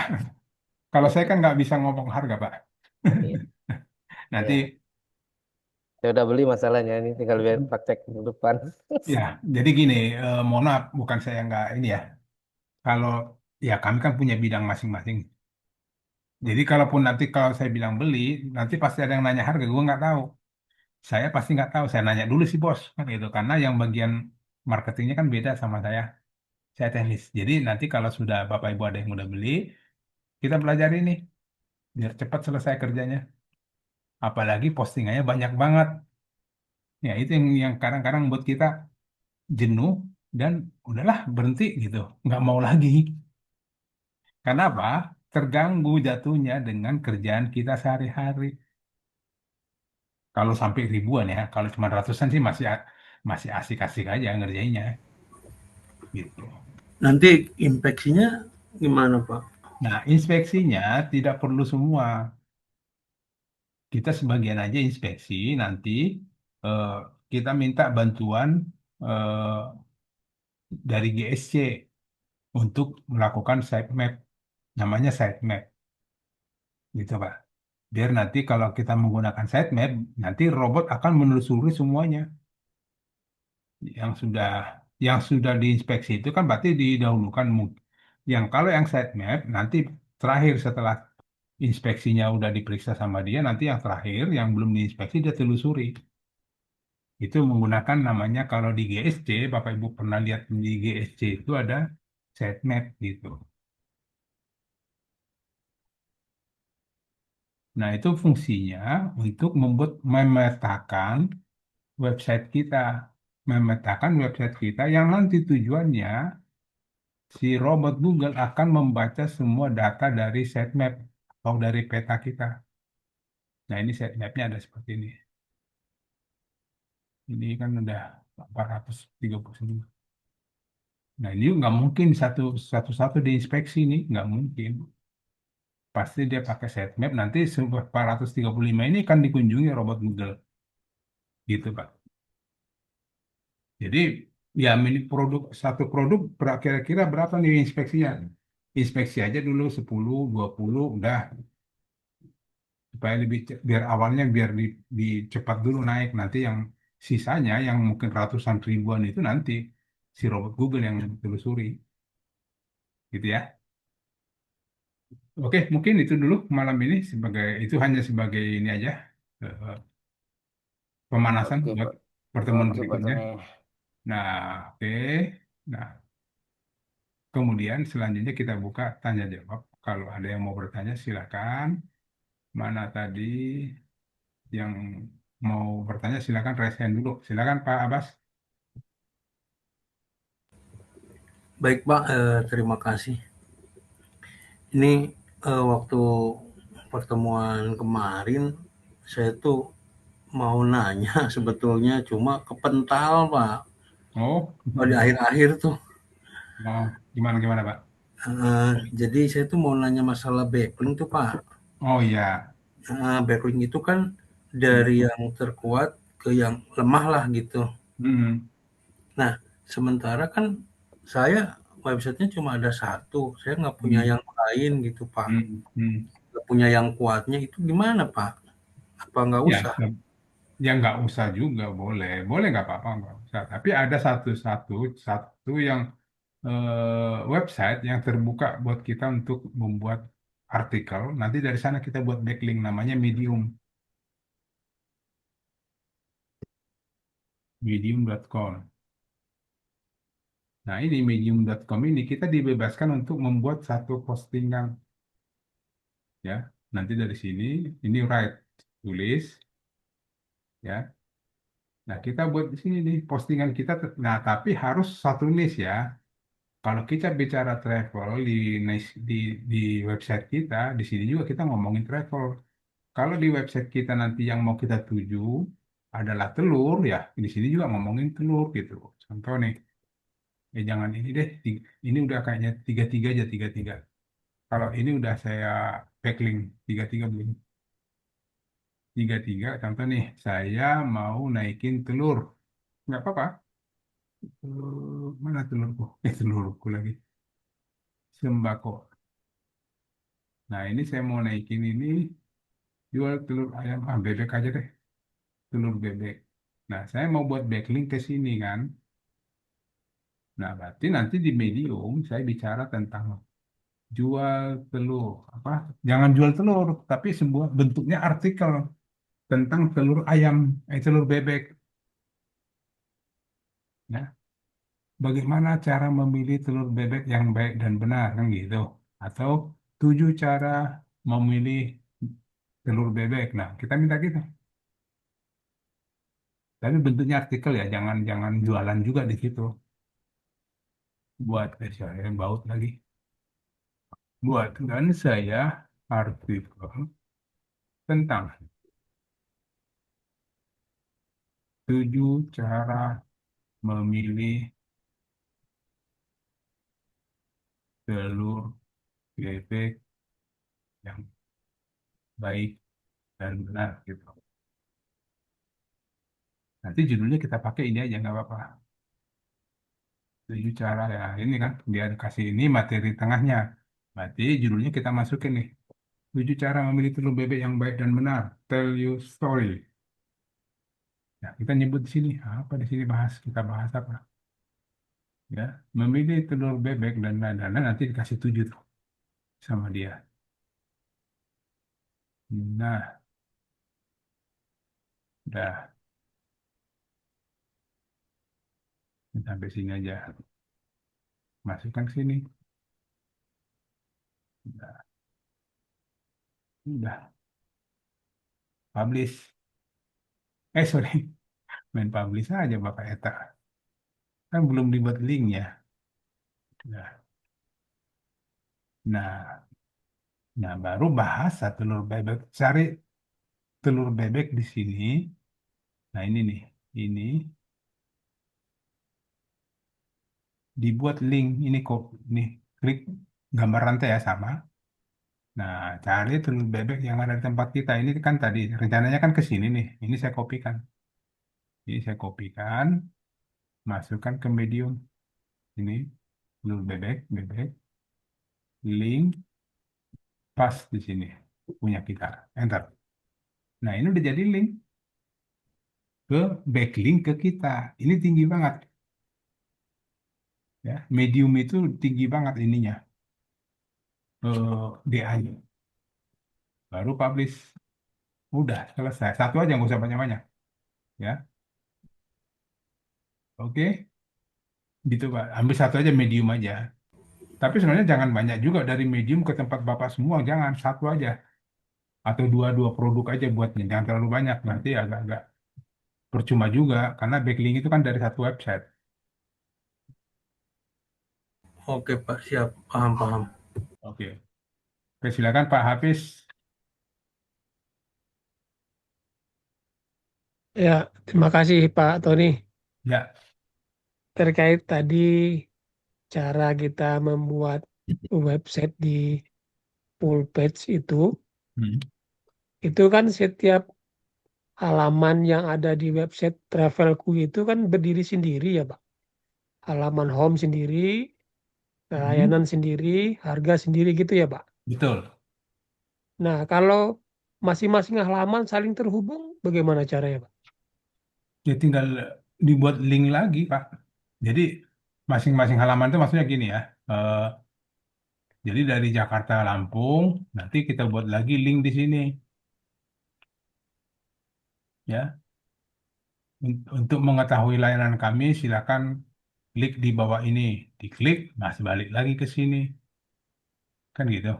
Kalau saya kan nggak bisa ngomong harga Pak. Iya, iya. Nanti Saya udah beli masalahnya ini tinggal biar praktek minggu depan. ya, jadi gini, mohon maaf, bukan saya nggak ini ya. Kalau ya kami kan punya bidang masing-masing. Jadi kalaupun nanti kalau saya bilang beli, nanti pasti ada yang nanya harga, gue nggak tahu. Saya pasti nggak tahu. Saya nanya dulu sih bos, kan gitu. Karena yang bagian marketingnya kan beda sama saya. Saya teknis. Jadi nanti kalau sudah Bapak Ibu ada yang udah beli, kita pelajari nih, biar cepat selesai kerjanya. Apalagi postingannya banyak banget. Ya itu yang kadang-kadang buat kita jenuh dan udahlah berhenti gitu, nggak mau lagi. Kenapa? Terganggu jatuhnya dengan kerjaan kita sehari-hari. Kalau sampai ribuan ya, kalau cuma ratusan sih masih masih asik-asik aja ngerjainnya gitu. Nanti inspeksinya gimana, Pak? Nah, inspeksinya tidak perlu semua. Kita sebagian aja inspeksi nanti eh, kita minta bantuan eh, dari GSC untuk melakukan sitemap, namanya sitemap, gitu Pak. Biar nanti kalau kita menggunakan sitemap, nanti robot akan menelusuri semuanya yang sudah diinspeksi itu kan berarti didahulukan. Yang kalau yang sitemap nanti terakhir setelah inspeksinya udah diperiksa sama dia, nanti yang terakhir yang belum diinspeksi dia telusuri. Itu menggunakan namanya kalau di GSC, Bapak Ibu pernah lihat di GSC itu ada sitemap gitu. Nah, itu fungsinya untuk memetakan website kita, memetakan website kita yang nanti tujuannya si robot Google akan membaca semua data dari sitemap atau dari peta kita. Nah, ini sitemapnya ada seperti ini. Ini kan udah 439. Nah, ini nggak mungkin satu-satu diinspeksi nih, nggak mungkin. Pasti dia pakai sitemap, nanti 435 ini kan dikunjungi robot Google. Gitu, Pak. Jadi, ya satu produk kira-kira berapa nih inspeksinya? Inspeksi aja dulu 10, 20, udah. Supaya biar awalnya di cepat dulu naik. Nanti yang sisanya, yang mungkin ratusan ribuan itu nanti si robot Google yang telusuri. Gitu ya. Oke, mungkin itu dulu malam ini itu hanya sebagai ini aja eh, pemanasan Oke, buat Pak. pertemuan Oke, Pak berikutnya. Tony. Nah, oke. Nah, kemudian selanjutnya kita buka tanya jawab. Kalau ada yang mau bertanya silakan. Mana tadi yang mau bertanya silakan raise hand dulu. Silakan Pak Abbas. Baik Pak, terima kasih. Ini waktu pertemuan kemarin saya tuh mau nanya sebetulnya cuma kepental Pak. Oh, Di akhir-akhir tuh. mau gimana gimana Pak? Jadi saya tuh mau nanya masalah backlink tuh Pak. Oh iya. Backlink itu kan dari yang terkuat ke yang lemah lah gitu. Hmm, Nah, sementara kan saya websitenya cuma ada satu, saya nggak punya hmm, yang lain gitu Pak. hmm. Nggak punya yang kuatnya itu gimana Pak? Apa nggak Ya, usah? ya nggak usah juga boleh, boleh nggak apa-apa nggak usah. Tapi ada satu yang website yang terbuka buat kita untuk membuat artikel. Nanti dari sana kita buat backlink namanya Medium, medium.com. Nah ini medium.com ini kita dibebaskan untuk membuat satu postingan ya. Nanti dari sini ini tulis ya. Nah kita buat di sini nih postingan kita. Nah tapi harus satu niche ya. Kalau kita bicara travel di di website kita, di sini juga kita ngomongin travel. Kalau di website kita nanti yang mau kita tuju adalah telur, ya di sini juga ngomongin telur gitu. Contoh nih, jangan ini deh, ini udah kayaknya tiga tiga aja tiga tiga. Kalau ini udah saya backlink tiga tiga belum tiga tiga. Contoh nih, saya mau naikin telur, nggak apa-apa. Mana telurku? Telurku lagi sembako. Nah ini saya mau naikin ini jual telur ayam, bebek aja deh, telur bebek. Nah saya mau buat backlink ke sini kan. Nah berarti nanti di medium saya bicara tentang jual telur, apa? Jangan jual telur, tapi sebuah bentuknya artikel tentang telur ayam, telur bebek. Ya, bagaimana cara memilih telur bebek yang baik dan benar kan gitu? Atau 7 cara memilih telur bebek. Nah kita minta gitu. Tapi bentuknya artikel ya, jangan jangan jualan juga di situ. Buat saya baut lagi. Buatkan saya artikel tentang 7 cara memilih telur bebek yang baik dan benar gitu. Nanti judulnya kita pakai ini aja nggak apa-apa. 7 cara ya ini kan dia kasih ini materi tengahnya. Berarti judulnya kita masukin nih. 7 cara memilih telur bebek yang baik dan benar. Tell you story. Nah, kita nyebut di sini apa di sini kita bahas apa ya memilih telur bebek dan lain-lain nanti dikasih 7 tuh sama dia. Nah, udah sampai sini aja. Masukkan sini. Udah. Publish. Sorry. Main publish aja Bapak Eta. Kan belum dibuat linknya. Nah, Nah, nah baru bahasa telur bebek. Cari telur bebek di sini. Nah ini nih, ini dibuat link. Ini kok, nih klik gambar rantai ya sama. Nah, cari telur bebek yang ada di tempat kita. Ini kan tadi rencananya kan ke sini nih. Ini saya kopikan. Ini saya kopikan, masukkan ke medium. Ini telur bebek, bebek, link, pas di sini punya kita. Enter. Nah, ini udah jadi link ke backlink ke kita. Ini tinggi banget ya. Medium itu tinggi banget ininya. DA-nya. Baru publish. Udah selesai. Satu aja nggak usah banyak-banyak ya. Oke, gitu Pak. Ambil satu aja medium aja. Tapi sebenarnya jangan banyak juga dari medium ke tempat Bapak semua. Jangan satu aja. Atau dua produk aja buatnya. Jangan terlalu banyak. Nanti agak-agak percuma juga. Karena backlink itu kan dari satu website. Oke Pak, siap. Paham, paham. Oke. Oke, silakan Pak Hafiz. Ya, terima kasih Pak Tony. Ya. Terkait tadi cara kita membuat website di full page Hmm. itu kan setiap halaman yang ada di website Travelku itu kan berdiri sendiri ya Pak. Halaman home sendiri, Hmm. layanan sendiri, harga sendiri gitu ya Pak. Betul. Nah, kalau masing-masing halaman saling terhubung, bagaimana caranya Pak? Ya tinggal dibuat link lagi, Pak. Jadi masing-masing halaman itu maksudnya gini ya. eh, jadi dari Jakarta Lampung, nanti kita buat lagi link di sini, ya. Untuk mengetahui layanan kami, silakan klik di bawah ini. Diklik, masih balik lagi ke sini. Kan gitu.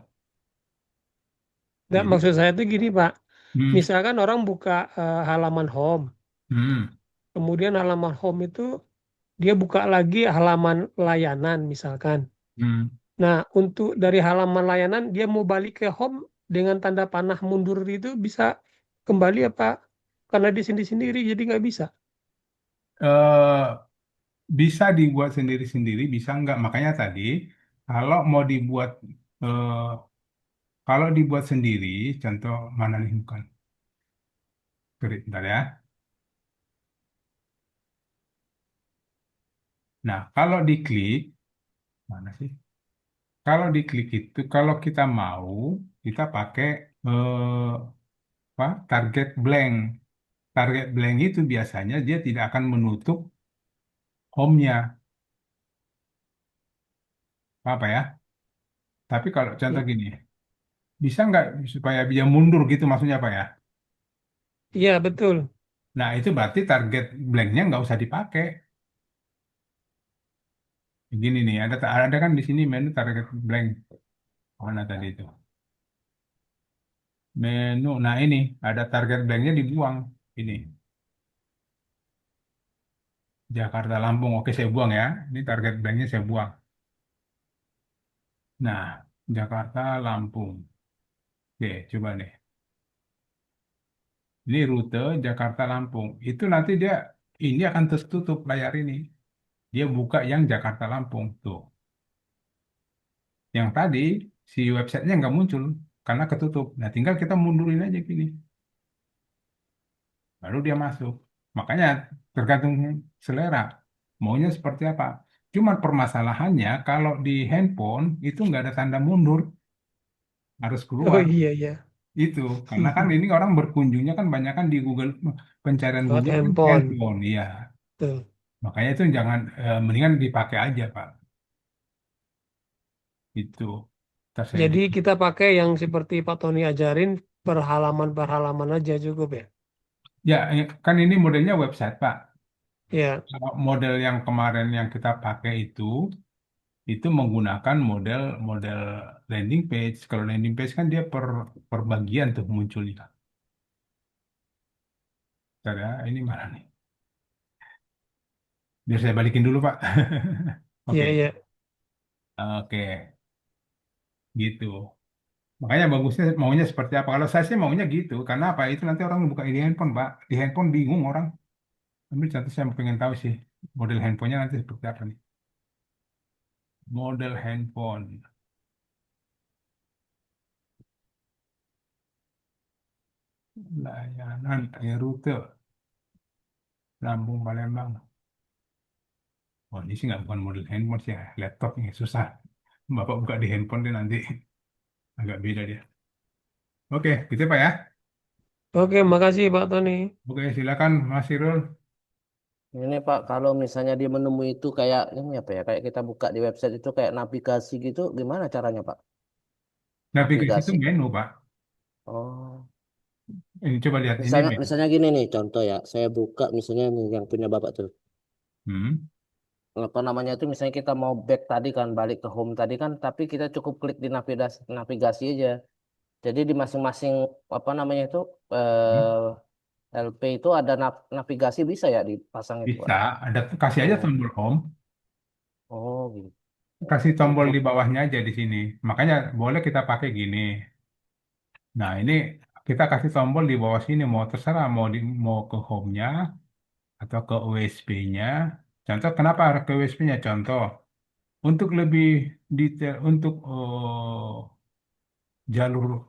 Nggak, Jadi, maksud saya itu gini Pak. hmm, Misalkan orang buka halaman home, hmm, kemudian halaman home itu dia buka lagi halaman layanan misalkan. hmm. Nah, untuk dari halaman layanan dia mau balik ke home dengan tanda panah mundur itu bisa kembali apa? Karena di sini sendiri jadi nggak bisa. Eh, bisa dibuat sendiri-sendiri, bisa nggak? Makanya tadi, kalau mau dibuat, eh, kalau dibuat sendiri, contoh mana nih bukan? Sorry, bentar ya. Nah, kalau diklik, mana sih? Kalau diklik itu, kalau kita mau, kita pakai apa? Target blank. Target blank itu biasanya dia tidak akan menutup home-nya, apa ya? Tapi kalau contoh Ya. gini, bisa nggak supaya dia mundur gitu maksudnya apa ya? Iya, betul. Nah, itu berarti target blanknya nggak usah dipakai. Begini nih, ada kan di sini menu target blank. Mana tadi itu? Menu, nah ini ada target blanknya dibuang. Ini Jakarta Lampung, oke saya buang ya. Ini target blanknya saya buang. Nah, Jakarta Lampung. Oke, coba nih. Ini rute Jakarta Lampung. Itu nanti dia ini akan tertutup layar ini. Dia buka yang Jakarta Lampung tuh. Yang tadi si websitenya nggak muncul karena ketutup. Nah, tinggal kita mundurin aja gini. Baru dia masuk. Makanya tergantung selera. Maunya seperti apa. Cuman permasalahannya kalau di handphone itu nggak ada tanda mundur, harus Oh keluar. iya, iya. Itu karena kan ini orang berkunjungnya kan banyak kan di Google, pencarian Lewat Google kan handphone. handphone, iya. Betul. Makanya itu jangan, mendingan dipakai aja Pak. Itu. Ntar saya Jadi bikin. kita pakai yang seperti Pak Tony ajarin per halaman aja cukup ya. Ya, kan ini modelnya website Pak. Ya, Kalau model yang kemarin yang kita pakai itu menggunakan model model landing page. Kalau landing page kan dia per bagian tuh munculnya. Bentar ya, ini mana nih? Biar saya balikin dulu Pak. iya, Oke, iya. oke. gitu. Makanya bagusnya maunya seperti apa? Kalau saya sih maunya gitu. Karena apa? Itu nanti orang buka di handphone, Pak. Di handphone bingung orang. Ambil contoh saya pengen tahu sih model handphonenya nanti seperti apa nih. Model handphone, layanan, rute, Lampung, Palembang. Oh, ini sih nggak bukan model handphone sih ya. Laptop ini susah. Bapak buka di handphone deh nanti. Agak beda dia. Oke, gitu Pak ya. Oke, makasih Pak Tony. Oke, silakan Mas Irul. Ini Pak, kalau misalnya dia menemui itu kayak ini apa ya? Kayak kita buka di website itu kayak navigasi gitu, gimana caranya Pak? Navigasi itu Navigasi. menu, Pak. Oh, Ini coba lihat ini misalnya menu. misalnya gini nih contoh ya, saya buka misalnya nih yang punya Bapak tuh. Hmm, Apa namanya itu misalnya kita mau back tadi kan balik ke home tadi kan, tapi kita cukup klik di navigasi aja. Jadi di masing-masing apa namanya itu hmm. LP itu ada navigasi bisa ya dipasang itu Pak. Bisa. Ada kasih aja Oh, tombol home. oh gitu. Kasih tombol di Untuk bawahnya aja di sini. Makanya boleh kita pakai gini. Nah, ini kita kasih tombol di bawah sini. Mau terserah mau ke home-nya atau ke USB-nya. Contoh kenapa harus ke USB-nya? Contoh untuk lebih detail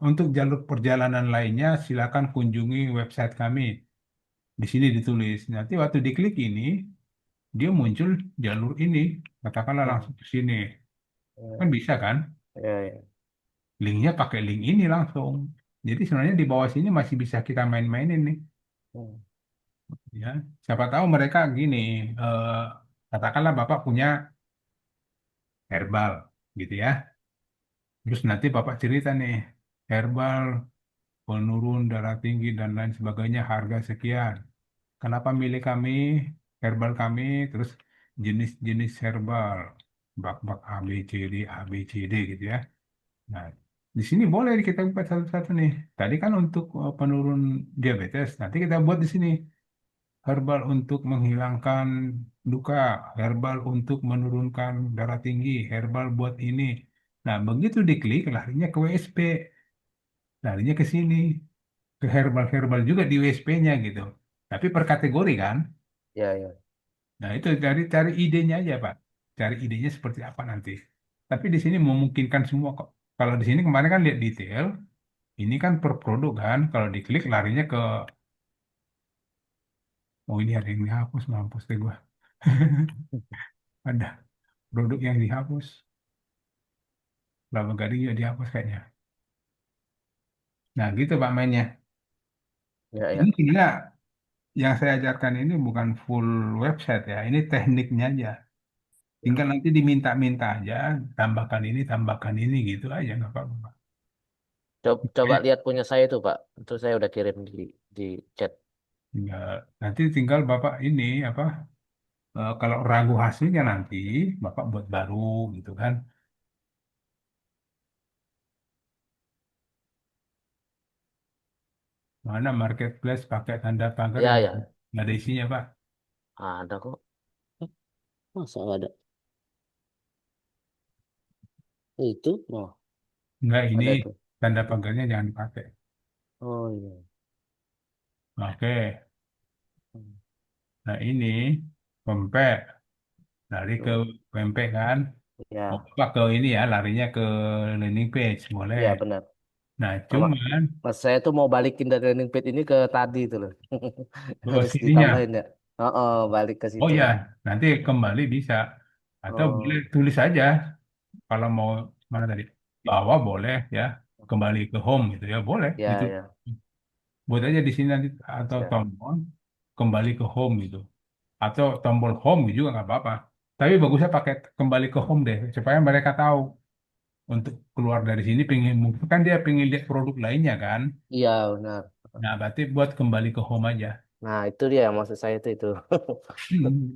untuk jalur perjalanan lainnya silakan kunjungi website kami. Di sini ditulis. Nanti waktu diklik ini dia muncul jalur ini. Katakanlah oh, langsung ke sini. Kan ya, bisa kan? ya, ya. Linknya pakai link ini langsung. Jadi sebenarnya di bawah sini masih bisa kita main-mainin nih. Hmm, Ya, siapa tahu mereka gini. eh, Katakanlah Bapak punya herbal, gitu ya. Terus nanti Bapak cerita nih, herbal penurun darah tinggi dan lain sebagainya harga sekian. Kenapa milih kami, herbal kami, terus jenis-jenis herbal, bak-bak A, B, C, D, A, B, C, D gitu ya. Nah, di sini boleh kita buat satu-satu nih. Tadi kan untuk penurun diabetes, nanti kita buat di sini herbal untuk menghilangkan luka, herbal untuk menurunkan darah tinggi, herbal buat ini. Nah, begitu diklik, larinya ke WSP, larinya ke sini, ke herbal-herbal juga di WSP-nya gitu. Tapi per kategori kan. ya, ya. Nah, itu cari idenya aja, Pak. Cari idenya seperti apa nanti. Tapi di sini memungkinkan semua kok. Kalau di sini kemarin kan lihat detail, ini kan per produk kan. Kalau diklik larinya ke, oh ini ada yang dihapus, mampus deh gua. Ada produk yang dihapus. Lama Gading juga dihapus kayaknya. Nah, gitu Pak mainnya. Ya, Ini ya. sebenarnya yang saya ajarkan ini bukan full website ya. Ini tekniknya aja. Tinggal nanti diminta-minta aja, tambahkan ini gitu aja nggak apa-apa. Coba lihat punya saya itu Pak. Itu saya udah kirim di chat. Nanti tinggal Bapak ini apa? Kalau ragu hasilnya nanti Bapak buat baru gitu kan. Mana marketplace pakai tanda pagar Ya, yang ya. nggak ada isinya Pak. Ada kok. Eh, Masa nggak ada? Itu, oh, Nggak ini ada tuh. tanda pagarnya jangan dipakai. Oh iya. Oke. Hmm. Nah ini pempek. Lari ke Hmm. pempek kan. Mau Ya, apa ke ini ya, larinya ke landing page, boleh. ya benar. Nah, Sama cuman Mas saya tuh mau balikin dari landing page ini ke tadi itu loh. ke Harus sininya. ditambahin ya. Oh, oh, balik ke Oh situ. ya, nanti kembali bisa. Atau boleh Oh, tulis aja. Kalau mau mana tadi? Bawa boleh ya. Kembali ke home gitu ya, boleh. ya, Gitu. ya. Buat aja di sini nanti atau Siap. tombol kembali ke home gitu. Atau tombol home juga nggak apa-apa. Tapi bagusnya pakai kembali ke home deh, supaya mereka tahu untuk keluar dari sini pengen kan dia pengen lihat produk lainnya kan. Iya, benar. Nah, berarti buat kembali ke home aja. Nah, itu dia yang maksud saya itu.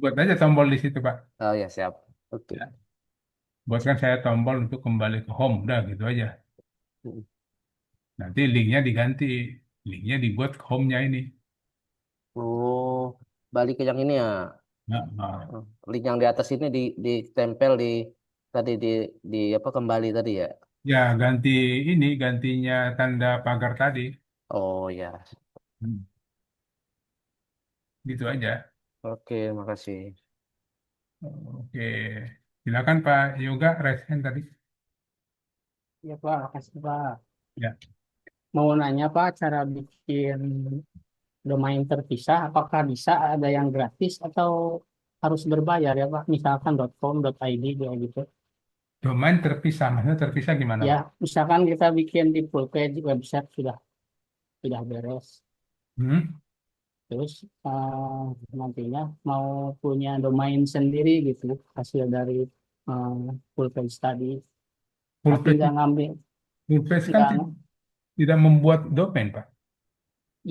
Buat aja tombol di situ, Pak. Oh ya, siap. Oke. Ya. Buatkan saya tombol untuk kembali ke home. Udah gitu aja. Hmm. Nanti linknya diganti. Linknya dibuat ke home-nya ini. Oh, balik ke yang ini ya. Nah, nah, Oh, link yang di atas ini ditempel di tadi di apa kembali tadi ya. Ya, gantinya tanda pagar tadi. Oh ya, Hmm. Gitu aja. oke, makasih. Oke. Silakan Pak Yoga, resen tadi. Ya Pak, makasih Pak. Ya. Mau nanya Pak, cara bikin domain terpisah, apakah bisa ada yang gratis atau harus berbayar ya Pak? Misalkan .com, .id kayak gitu. Domain terpisah, maksudnya terpisah gimana Ya, Pak? misalkan kita bikin di full page website sudah beres. Hmm? Terus nantinya mau punya domain sendiri gitu, hasil dari eh, full page tadi. Full Tapi page, full page kan nggak tidak membuat domain Pak.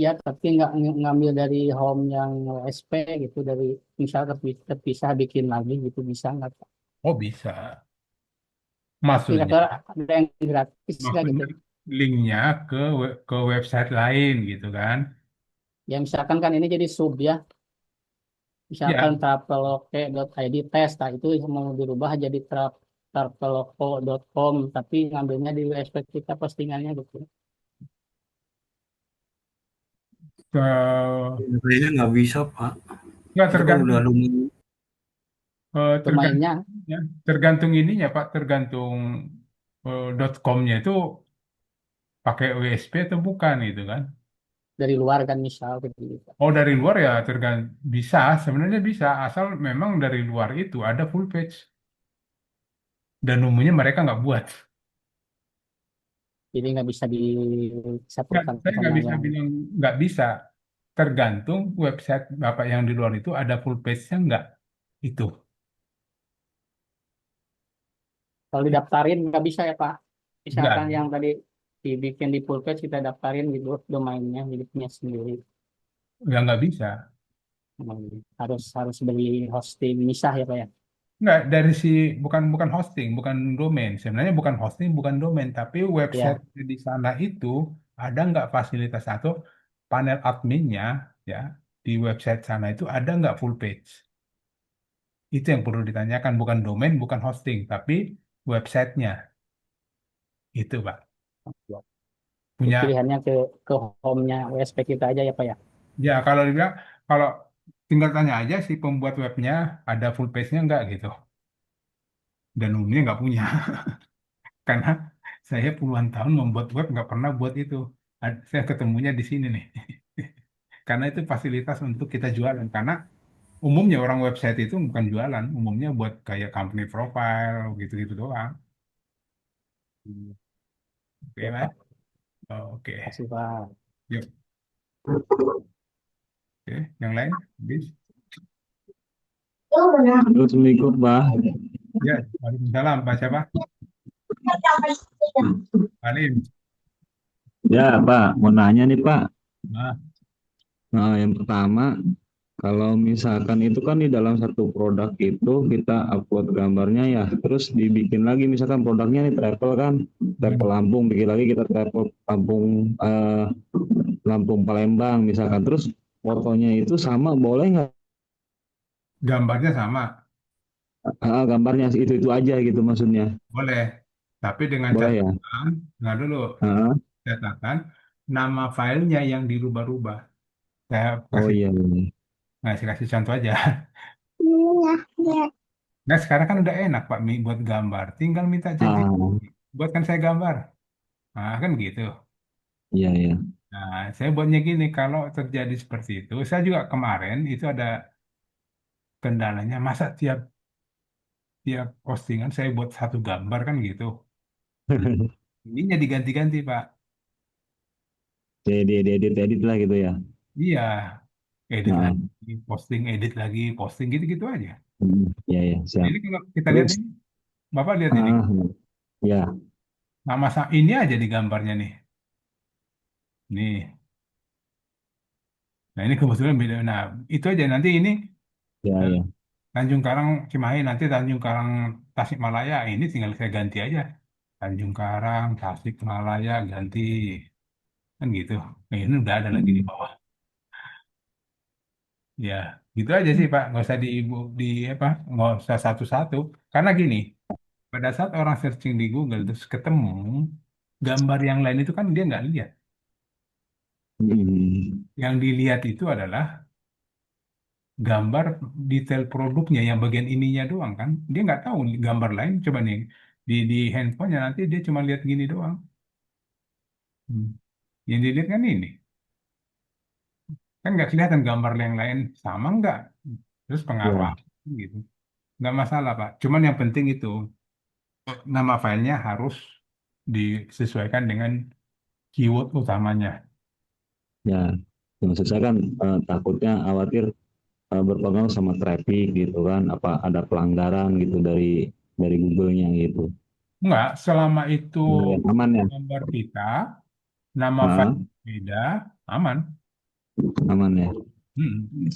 ya, tapi nggak ngambil dari home yang WSP gitu, dari misal terpisah bikin lagi gitu, bisa nggak Pak? Oh bisa. Maksudnya, Kira-kira ada yang gratis nggak gitu? maksudnya linknya ke website lain gitu kan? Ya misalkan kan ini jadi sub ya, misalkan Ya, traveloka.id test, nah itu mau dirubah jadi traveloka.com, tapi ngambilnya di WSP kita postingannya gitu. ke, Kayaknya nggak bisa, Pak. nggak Itu kan udah tergantung, lumayan. tergantung Domainnya ya, tergantung ininya Pak, tergantung .com-nya itu pakai WSP atau bukan itu kan? dari luar kan misal gitu. Oh dari luar ya bisa, sebenarnya bisa asal memang dari luar itu ada full page dan umumnya mereka nggak buat. Jadi nggak bisa Nggak, disatukan saya nggak sama bisa yang bilang nggak bisa. Tergantung website Bapak yang di luar itu ada full page-nya nggak itu. kalau didaftarin nggak bisa ya Pak. Nggak, Misalkan yang tadi dibikin di full page kita daftarin gitu domainnya jadi punya sendiri. nggak bisa. Harus harus beli hosting misah ya Pak ya. Nggak dari si bukan bukan hosting, bukan domain. Sebenarnya bukan hosting, bukan domain, tapi website Ya, di sana itu ada nggak fasilitas atau panel adminnya ya di website sana itu ada nggak full page? Itu yang perlu ditanyakan, bukan domain, bukan hosting, tapi websitenya itu, Pak. Punya pilihannya ke home-nya WSP kita aja ya Pak ya. ya kalau dibilang kalau tinggal tanya aja si pembuat webnya ada full page-nya nggak gitu. Dan umumnya nggak punya karena saya puluhan tahun membuat web nggak pernah buat itu. Saya ketemunya di sini nih. Karena itu fasilitas untuk kita jualan. Karena umumnya orang website itu bukan jualan, umumnya buat kayak company profile gitu-gitu doang. Hmm, Oke, ya Mas? Pak. Oke. Kasih Pak. Yuk. Oke, yang lain? Bis? Assalamualaikum, Pak. Ya, Waalaikumsalam. Pak siapa? Alim. Ya, Pak, mau nanya nih, Pak. Nah, Nah, yang pertama, kalau misalkan itu kan di dalam satu produk itu kita upload gambarnya ya, terus dibikin lagi misalkan produknya nih travel kan, travel hmm. Lampung, bikin lagi kita travel Lampung, Lampung Palembang misalkan, terus fotonya itu sama, boleh nggak? Gambarnya sama, Gambarnya itu aja gitu maksudnya, boleh. Tapi dengan boleh ya? catatan, nah dulu, Ah, catatan, nama filenya yang dirubah-rubah. Saya oh kasih, iya, iya. saya kasih contoh aja. Nah, sekarang kan udah enak Pak Mi buat gambar. Tinggal minta ChatGPT. Ah, Buatkan saya gambar. Nah, kan gitu. iya, iya. Nah, saya buatnya gini, kalau terjadi seperti itu, saya juga kemarin itu ada kendalanya. Masa tiap tiap postingan saya buat satu gambar kan gitu. Ininya diganti-ganti Pak. Jadi edit lah gitu ya. Iya, edit Nah, lagi, posting gitu-gitu aja. iya, iya, Nah, siap. ini kalau kita lihat Terus, ini, Bapak lihat ini. ah, ya, Nama ini aja di gambarnya nih. Nih. Nah, ini kebetulan beda. Nah, itu aja nanti ini ya, eh, ya. Tanjung Karang Cimahi, nanti Tanjung Karang Tasikmalaya. Ini tinggal saya ganti aja. Tanjung Karang Tasikmalaya ganti kan gitu. Nah, ini udah ada lagi di Hmm. bawah. Ya, gitu aja sih Pak. Nggak usah di apa, nggak usah satu-satu. Karena gini, pada saat orang searching di Google terus ketemu gambar yang lain itu kan dia nggak lihat. Hmm. Yang dilihat itu adalah gambar detail produknya yang bagian ininya doang kan. Dia nggak tahu gambar lain. Coba nih di handphonenya nanti dia cuma lihat gini doang. Hmm. Yang dilihat kan ini. Kan nggak kelihatan gambar yang lain sama nggak. Terus pengaruh Ya, apa gitu. Nggak masalah Pak. Cuman yang penting itu nama filenya harus disesuaikan dengan keyword utamanya. ya. Maksud saya kan takutnya khawatir berpengaruh sama traffic gitu kan, apa ada pelanggaran gitu dari Google-nya gitu. Enggak, selama itu Benar ya, aman ya. gambar kita, nama Ah, file beda, aman. aman ya. Hmm.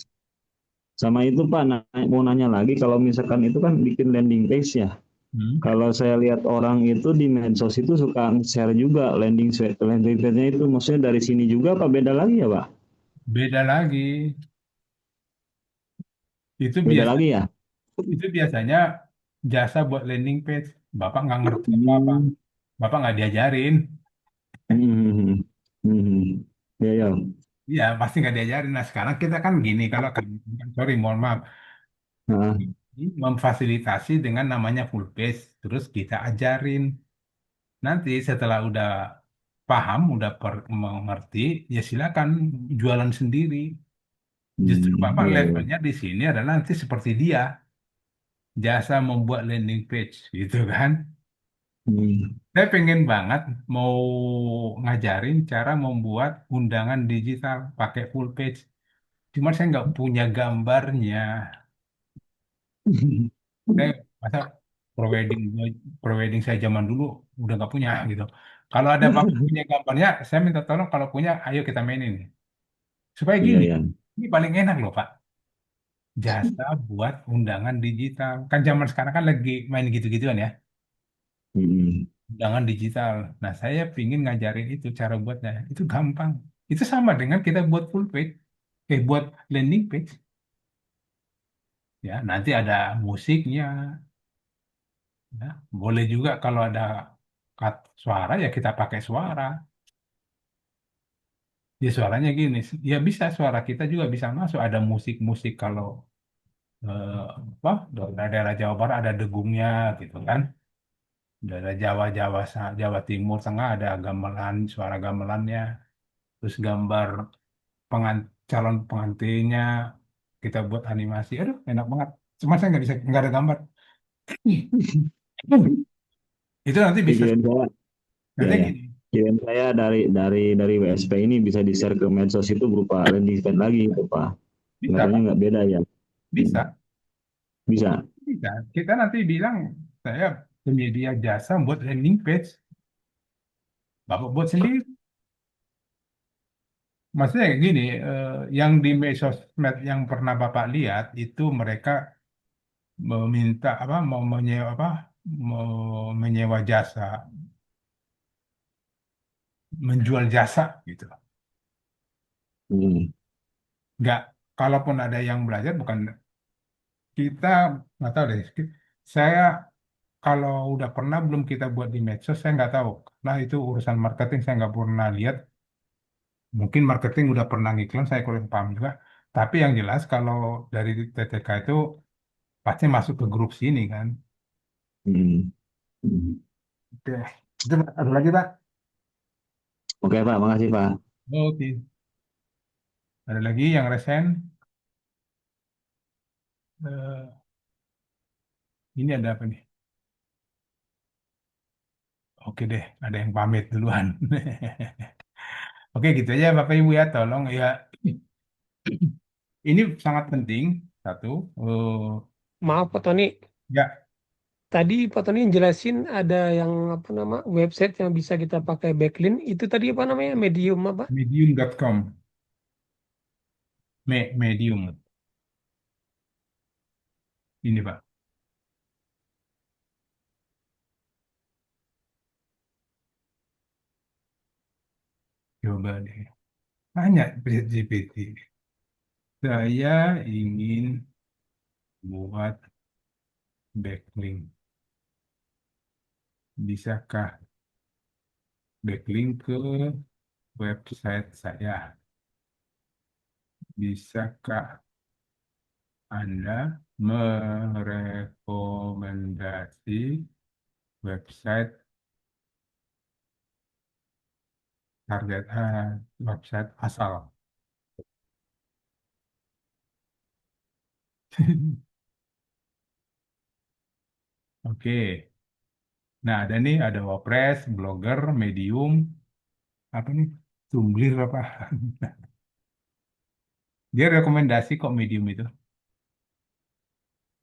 Sama itu Pak, mau nanya lagi, kalau misalkan itu kan bikin landing page ya. Hmm. Kalau saya lihat orang itu di medsos itu suka share juga landing page-nya itu, maksudnya dari sini juga apa beda lagi ya Pak? Beda lagi. Itu Beda biasa, lagi ya? itu biasanya jasa buat landing page. Bapak nggak ngerti apa-apa. Hmm. Bapak nggak diajarin. Hmm. Hmm. Ya, ya. Iya, pasti nggak diajarin. Nah, sekarang kita kan gini, kalau sorry, mohon maaf, Ah, memfasilitasi dengan namanya full page, terus kita ajarin. Nanti setelah udah paham, udah mengerti, ya silakan jualan sendiri. Justru Bapak iya, iya. levelnya di sini adalah nanti seperti dia, jasa membuat landing page, gitu kan. Hmm. Saya pengen banget mau ngajarin cara membuat undangan digital pakai full page. Cuma saya nggak punya gambarnya. Saya masa prewedding prewedding saya zaman dulu udah nggak punya gitu. Kalau ada bapak punya gambarnya, saya minta tolong kalau punya, ayo kita mainin. Supaya Iya, gini, iya. ini paling enak loh Pak. Jasa buat undangan digital. Kan zaman sekarang kan lagi main gitu-gituan ya. Hmm. Undangan digital. Nah, saya pingin ngajarin itu cara buatnya. Itu gampang. Itu sama dengan kita buat full page. Buat landing page. Ya, nanti ada musiknya. Ya. Boleh juga kalau ada cut suara ya kita pakai suara. Ya suaranya gini. Ya bisa suara kita juga bisa masuk. Ada musik-musik kalau eh, apa daerah Jawa Barat ada degungnya gitu kan. Daerah Jawa, Jawa Timur Tengah ada gamelan, suara gamelannya, terus gambar calon pengantinnya kita buat animasi. Aduh, enak banget. Cuma saya nggak ada gambar. Itu nanti bisa. Pikiran saya, ya, Nanti ya. gini, Pikiran saya dari WSP ini bisa di-share ke medsos itu berupa landing page lagi itu Pak. bisa Kelihatannya Pak, nggak beda ya. Hmm. bisa, Bisa. bisa. Kita nanti bilang saya penyedia jasa buat landing page, Bapak buat sendiri. Maksudnya gini, yang di sosmed yang pernah Bapak lihat itu mereka meminta apa, mau menyewa apa, mau menyewa jasa, menjual jasa gitu. Hmm. Nggak, kalaupun ada yang belajar, bukan kita nggak tahu deh. Saya kalau udah pernah belum kita buat di medsos, saya nggak tahu. Nah itu urusan marketing saya nggak pernah lihat. Mungkin marketing udah pernah ngiklan, saya kurang paham juga. Tapi yang jelas kalau dari TTK itu pasti masuk ke grup sini kan. Hmm. Hmm. Oke, itu ada lagi Pak? Oke Pak, makasih Pak. Oke, ada lagi yang resen. Eh, ini ada apa nih? Oke deh, ada yang pamit duluan. Oke, gitu aja Bapak Ibu ya, tolong ya. Ini sangat penting. Satu, Maaf Pak Tony, ya, tadi Pak Tony jelasin ada yang apa nama website yang bisa kita pakai backlink itu tadi apa namanya Medium apa? medium.com, medium. Ini Pak. Coba deh. Tanya GPT. Saya ingin buat backlink. Bisakah backlink ke website saya? Bisakah Anda merekomendasi website target website asal? Oke. Nah, ada nih, ada WordPress, Blogger, Medium, apa nih? Tumblr apa? Dia rekomendasi kok Medium itu.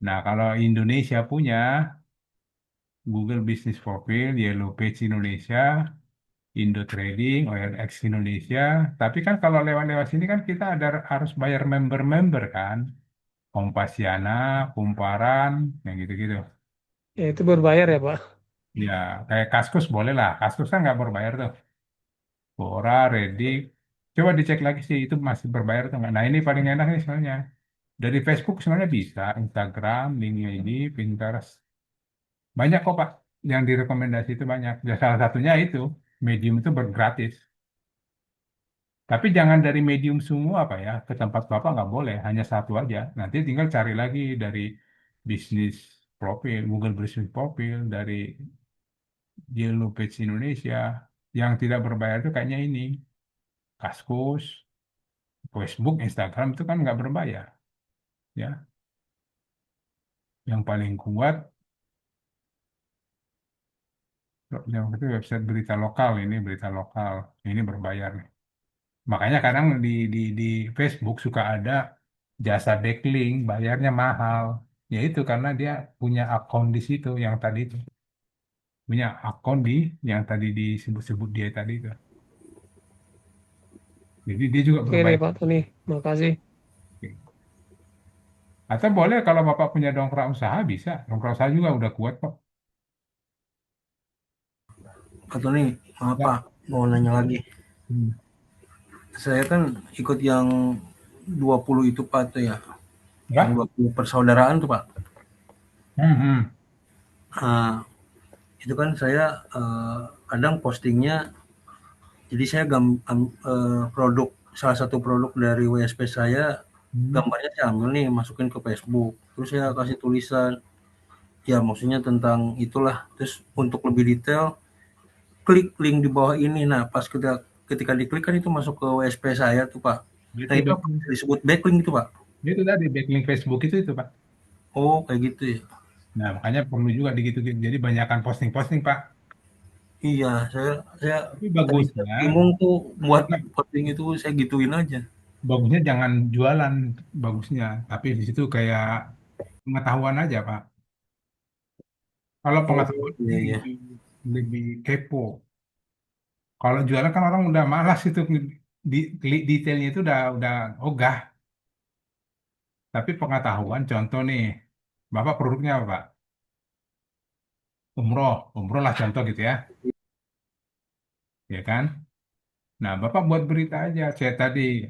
Nah, kalau Indonesia punya Google Business Profile, Yellow Page Indonesia, Indo Trading, OLX Indonesia. Tapi kan kalau lewat-lewat sini kan kita ada harus bayar member-member kan. Kompasiana, Kumparan, yang gitu-gitu. Ya, itu berbayar ya, Pak. Ya, kayak Kaskus boleh lah. Kaskus kan nggak berbayar tuh. Quora, Reddit. Coba dicek lagi sih, itu masih berbayar atau nggak. Nah, ini paling enak nih sebenarnya. Dari Facebook sebenarnya bisa, Instagram, LinkedIn, Pinterest. Banyak kok Pak, yang direkomendasi itu banyak. Ya, salah satunya itu, Medium itu bergratis. Tapi jangan dari Medium semua Pak ya, ke tempat Bapak nggak boleh, hanya satu aja. Nanti tinggal cari lagi dari bisnis profil, Google Business Profile, dari Yellow Page Indonesia. Yang tidak berbayar itu kayaknya ini, Kaskus, Facebook, Instagram itu kan nggak berbayar. Ya, yang paling kuat, yang itu website berita lokal, ini berita lokal, ini berbayar nih. Makanya kadang di Facebook suka ada jasa backlink, bayarnya mahal. Ya itu karena dia punya akun di situ yang tadi itu. Punya akun di yang tadi disebut-sebut dia tadi itu. Jadi dia juga Oke deh, berbayar. Pak Tony. Makasih. Atau boleh kalau Bapak punya dongkrak usaha bisa. Dongkrak usaha juga udah kuat kok. Pak Tony, maaf Ya. Pak, mau nanya lagi. Hmm. Saya kan ikut yang 20 itu Pak tuh ya, yang Ya? 20 persaudaraan tuh Pak. Hmm, hmm. Nah, itu kan saya kadang postingnya, jadi saya produk, salah satu produk dari WSP saya, Hmm. gambarnya saya ambil nih, masukin ke Facebook. Terus saya kasih tulisan, ya maksudnya tentang itulah. Terus untuk lebih detail, klik link di bawah ini. Nah, pas ketika diklik kan itu masuk ke WSP saya tuh Pak. Nah Itu itu apa backlink. disebut backlink itu Pak? Itu tadi backlink Facebook itu Pak. Oh kayak gitu ya. Nah, makanya perlu juga digitu. Jadi banyakkan posting-posting, Pak. Iya, saya Tapi tadi saya bagusnya, bingung tuh buat nah, posting itu, saya gituin aja. bagusnya jangan jualan, bagusnya. Tapi di situ kayak pengetahuan aja, Pak. Kalau Oh pengetahuan iya ini iya. lebih kepo. Kalau jualan kan orang udah malas itu klik detailnya itu udah ogah. Tapi pengetahuan, contoh nih, Bapak produknya apa, Pak? Umroh, umroh lah contoh gitu ya, ya kan? Nah, Bapak buat berita aja. Saya tadi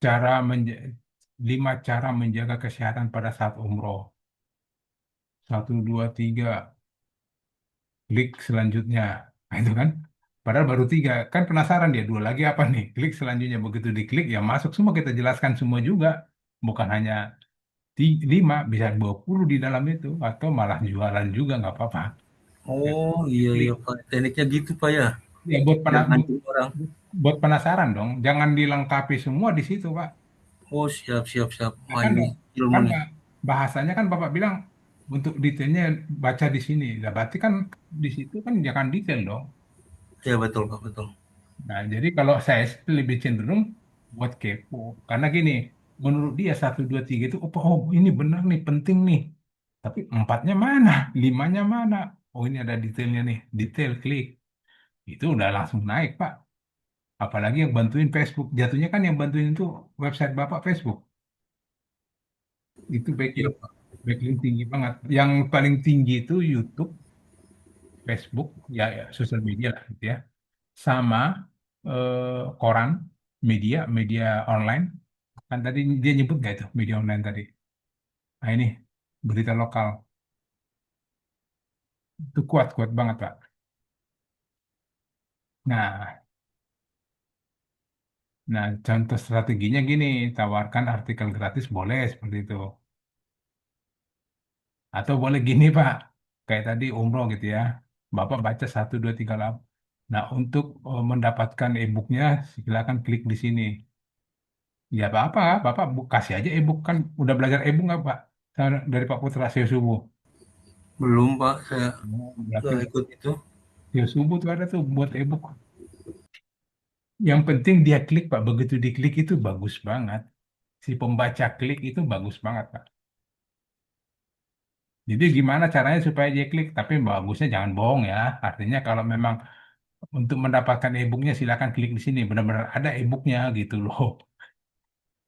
cara 5 cara menjaga kesehatan pada saat umroh. Satu, dua, tiga, klik selanjutnya. Nah, itu kan. Padahal baru 3. Kan penasaran dia, 2 lagi apa nih? Klik selanjutnya. Begitu diklik, ya masuk semua. Kita jelaskan semua juga. Bukan hanya 5, bisa 20 di dalam itu. Atau malah jualan juga, nggak apa-apa. Ya, Oh iya iya klik. Pak. Tekniknya gitu Pak ya. Ya, Biar mancing orang. buat penasaran dong. Jangan dilengkapi semua di situ, Pak. Oh siap siap siap. Nah, Wah kan ini ilmu kan nih. bahasanya kan Bapak bilang untuk detailnya baca di sini. Nah, berarti kan di situ kan jangan detail dong. Ya betul Pak betul. Nah, jadi kalau saya sih lebih cenderung buat kepo. Karena gini, menurut dia 1, 2, 3 itu, oh ini benar nih, penting nih. Tapi 4-nya mana? 5-nya mana? Oh ini ada detailnya nih, detail klik. Itu udah langsung naik, Pak. Apalagi yang bantuin Facebook. Jatuhnya kan yang bantuin itu website Bapak Facebook. Itu Iya backlink, Pak. backlink tinggi banget. Yang paling tinggi itu YouTube, Facebook, ya sosial media lah gitu ya. Sama koran, media online. Kan tadi dia nyebut nggak itu media online tadi. Nah ini berita lokal. Itu kuat, kuat banget, Pak. Nah, nah, contoh strateginya gini, tawarkan artikel gratis boleh seperti itu. Atau boleh gini, Pak, kayak tadi umroh gitu ya. Bapak baca 1, 2, 3 lam. Nah, untuk mendapatkan e-booknya, silakan klik di sini. Ya apa-apa, Bapak kasih aja e-book kan. Udah belajar e-book nggak, Pak? Dari Pak Putra Sio Subuh. Belum Pak, saya Oh, berarti nggak ikut itu. Sio Subuh tuh ada tuh buat e-book. Yang penting dia klik, Pak. Begitu diklik itu bagus banget. Si pembaca klik itu bagus banget, Pak. Jadi gimana caranya supaya dia klik? Tapi bagusnya jangan bohong ya. Artinya kalau memang untuk mendapatkan e-booknya silakan klik di sini. Benar-benar ada e-booknya gitu loh.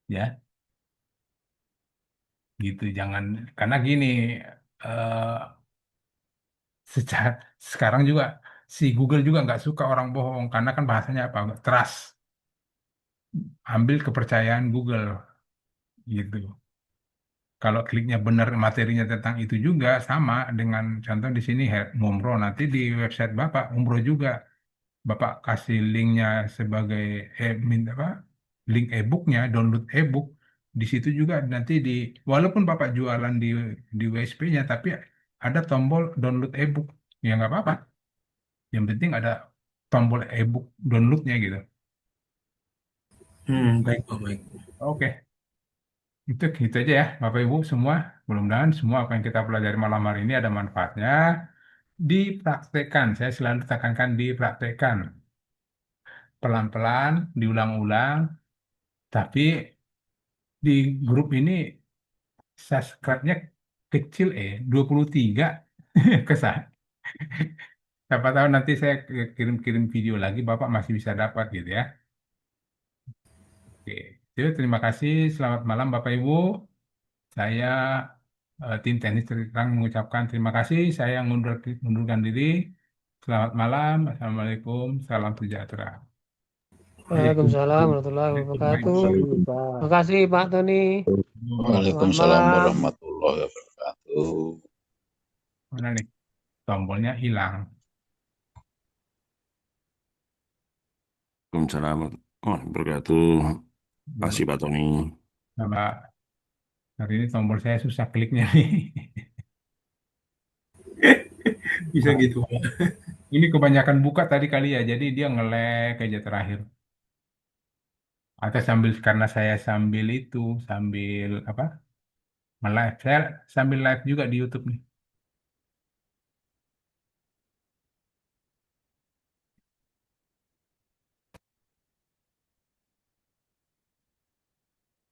Ya, gitu. Jangan karena gini eh secara sekarang juga si Google juga nggak suka orang bohong karena kan bahasanya apa? Trust. Ambil kepercayaan Google gitu. Kalau kliknya benar materinya tentang itu juga sama dengan contoh di sini umroh nanti di website Bapak umroh juga Bapak kasih linknya sebagai apa link e-booknya download e-book di situ juga nanti walaupun Bapak jualan di WSP-nya tapi ada tombol download e-book ya nggak apa-apa yang penting ada tombol e-book downloadnya gitu. Baik Pak, baik. Oke, itu aja ya Bapak Ibu semua. Mudah-mudahan semua apa yang kita pelajari malam hari ini ada manfaatnya. Dipraktekkan, saya selalu tekankan dipraktekkan. Pelan-pelan, diulang-ulang, tapi di grup ini subscribe-nya kecil 23 kesan. Siapa tahu nanti saya kirim-kirim video lagi, Bapak masih bisa dapat gitu ya. Oke, jadi terima kasih. Selamat malam Bapak Ibu. Saya tim teknis terang mengucapkan terima kasih. Saya mengundurkan diri. Selamat malam. Assalamualaikum. Salam sejahtera. Waalaikumsalam warahmatullahi wabarakatuh. Baik, Pak. Makasih Pak Tony. Selamat Waalaikumsalam malam. warahmatullahi wabarakatuh. Mana nih? Tombolnya hilang. Waalaikumsalam warahmatullahi wabarakatuh. Kasih Pak Tony. Coba hari ini tombol saya susah kliknya nih. Bisa gitu Pak. Ini kebanyakan buka tadi kali ya, jadi dia nge-lag aja terakhir. Atau karena saya sambil apa? Nge-live. Saya sambil live juga di YouTube nih.